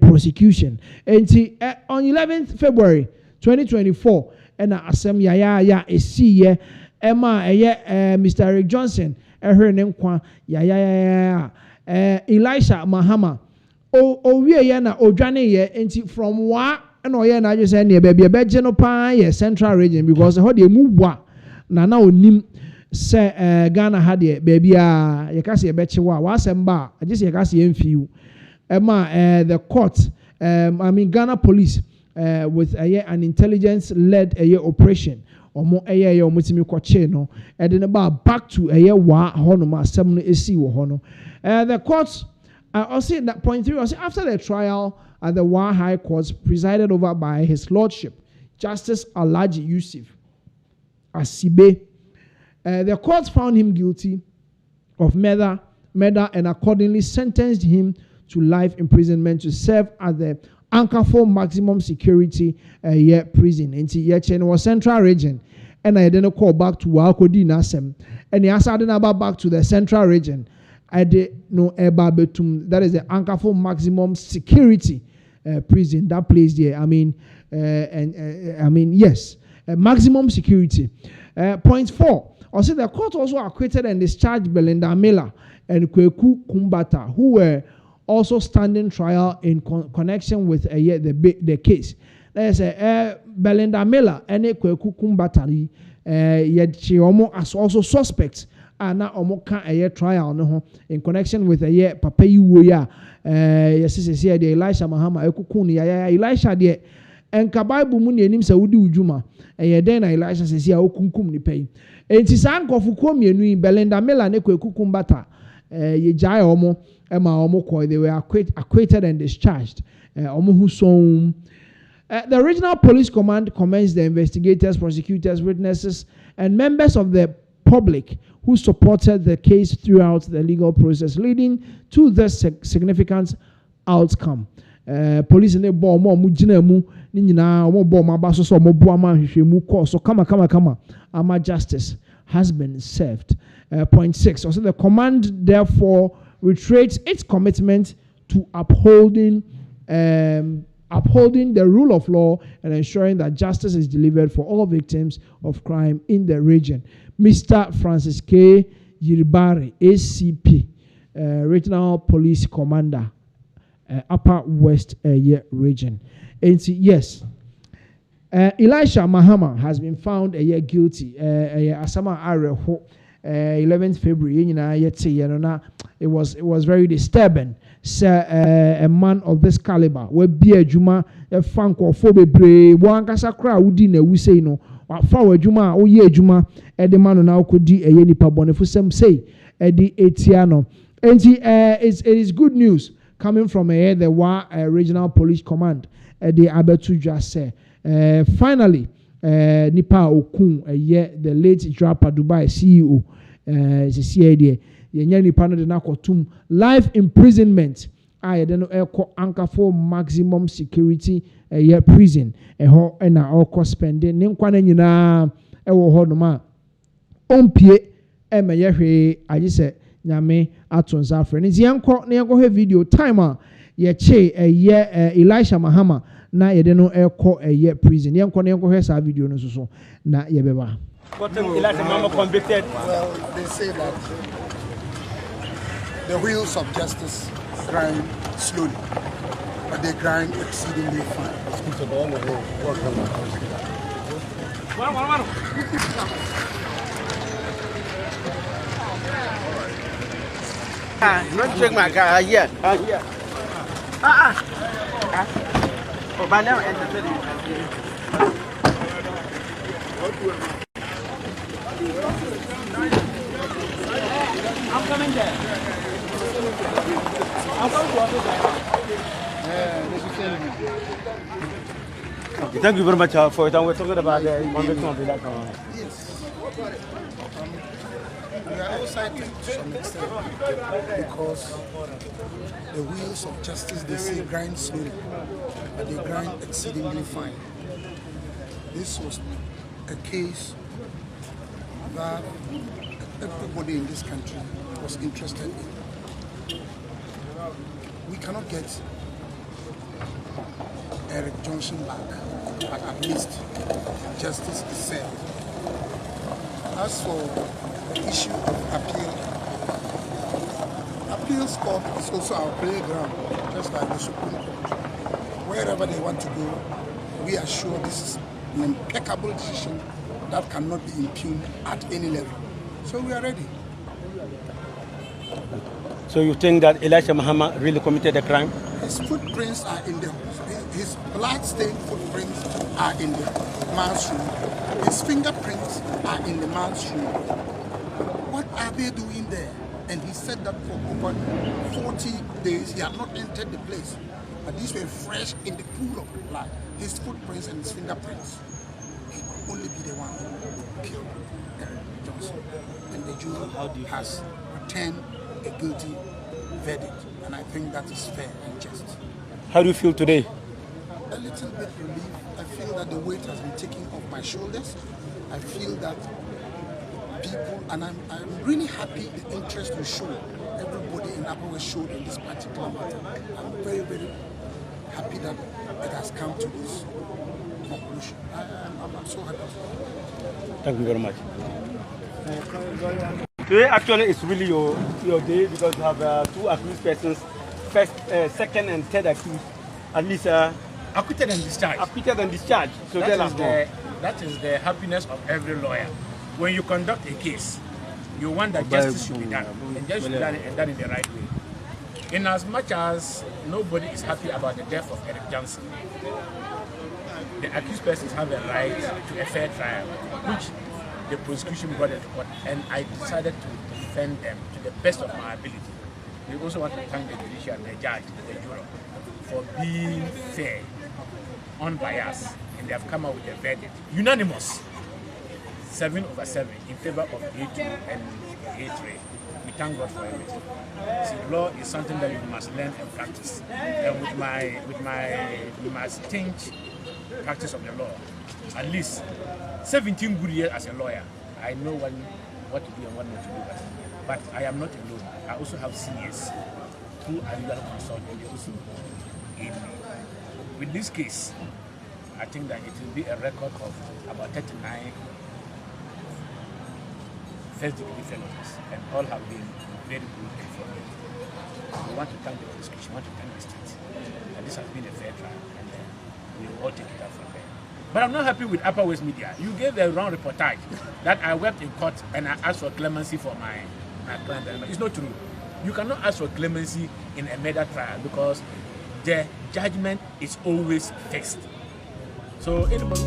prosecution. And on 11th February 2024, and Asem Yaya Esi Emma Mr. Eric Johnson Elisha Mahama we na odwane ye enti from wa na oye na just say baby be no pa ye central region because how dey move wa na onim say Ghana had ye baby ye ka say be chewa wa asem ba just ye ka say emfiu the court Ghana police with an intelligence led operation omo omutimi kwache no edene ba back to wa hono ma asem no esi wo hono the court also that point 3 also after the trial at the Wa High Court presided over by His Lordship Justice Alhaji Yusuf Asibe, the court found him guilty of murder and accordingly sentenced him to life imprisonment to serve at the Anchorful maximum security prison in the central region. And I didn't call back to Wakodi Nasem. And he asked back to the central region. I did no Ebabetum. That is the Anchorful maximum security prison. That place there. Yes, maximum security. Point 4. Also, the court also acquitted and discharged Belinda Miller and Kweku Kumbata, who were also standing trial in connection with the case. There's Belinda Miller and Kweku Kumbata. She almost as also suspects and now almost can trial no in connection with Papa Yuya. Yes, the Elisha Mahama Ekukuni Elisha de and Kabaibu Muni and him Saudi Ujuma. Then Elisha says, "Ya okunkum ni pay." And Tisan Kofukomi Belinda Miller and Kweku Kumbata. Yejai omo ema omo koi, they were acquitted and discharged. Omo who so. The Regional Police Command commends the investigators, prosecutors, witnesses, and members of the public who supported the case throughout the legal process, leading to this significant outcome. Police in the ball more mujinemu nina more ball mabaso so more boama hwehwemu call so kama ama justice has been served. Point 6. Also, the command therefore reiterates its commitment to upholding the rule of law and ensuring that justice is delivered for all victims of crime in the region. Mr. Francis K. Yiribari, ACP, Regional Police Commander, Upper West Region. And yes, Elisha Mahama has been found guilty. Asama Areho, 11th February. It was very disturbing. A man of this caliber, we be a juma, a funk or phobe, one cassa crowd, dinner, we say no, or flower juma, or ye juma, the man now could do a yeni pabone for some say, the etiano. And it is good news coming from the Regional Police Command, the Abetu just say. Finally, Nipa Okun, the late Drapa Dubai CEO, is a CID. Yenyani pano de nakotum life imprisonment. I don't know anchor for maximum security prison. Ho na oko spending. Ninkwana nyina ewo ho no ma. Ompie emeye hwe aji se nyame atonza afre. Nti yanko he video timer ye che Elisha Mahama na yede no eko prison. Yanko he sa video no so na yebeba. What Elisha Mahama convicted? Well, they say that the wheels of justice grind slowly, but they grind exceedingly fine. Not check my car here. Oh, by now, I'm coming there. Okay, thank you very much for it. And we're talking about the conviction of the Yes. We are outside to some extent because the wheels of justice, they say, grind slowly, but they grind exceedingly fine. This was a case that everybody in this country was interested in. We cannot get Eric Johnson back, but at least justice is served. As for the issue of appeals court is also our playground, just like the Supreme Court. Wherever they want to go, we are sure this is an impeccable decision that cannot be impugned at any level. So we are ready. So you think that Elisha Mahama really committed a crime? His footprints are in the, his blood-stained footprints are in the man's room. His fingerprints are in the man's room. What are they doing there? And he said that for over 40 days he had not entered the place. But these were fresh in the pool of blood. His footprints and his fingerprints. He could only be the one who killed Eric Johnson. And the jury has returned a guilty verdict. And I think that is fair and just. How do you feel today? A little bit relieved. I feel that the weight has been taken off my shoulders. I feel that people, and I'm really happy the interest we show, everybody in Upper West showed in this particular matter. I'm very, very happy that it has come to this conclusion. I'm so happy. Thank you very much. Today actually is really your day because you have two accused persons, first, second and third accused, at least acquitted and discharged. Acquitted and discharged. So that is the happiness of every lawyer. When you conduct a case, you want that justice should be done, and justice should be done and done in the right way. In as much as nobody is happy about the death of Eric Johnson, the accused persons have a right to a fair trial, which the prosecution brought it to court, and I decided to defend them to the best of my ability. We also want to thank the judiciary, the judge, the juror, for being fair, unbiased, and they have come out with a verdict, unanimous, 7/7 in favor of A2 and A3. We thank God for everything. See, law is something that you must learn and practice. And with my stint practice of the law, at least 17 good years as a lawyer, I know what to do and what not to do. But I am not alone. I also have seniors who are legal consultants. They also aid me. With this case, I think that it will be a record of about 39 first-degree felonies, and all have been very good and fair. We want to thank the prosecution, we want to thank the state. And this has been a fair trial, and we will all take it up from there. But I'm not happy with Upper West Media. You gave a wrong reportage that I wept in court and I asked for clemency for my client. It's not true. You cannot ask for clemency in a murder trial because the judgment is always fixed. So anybody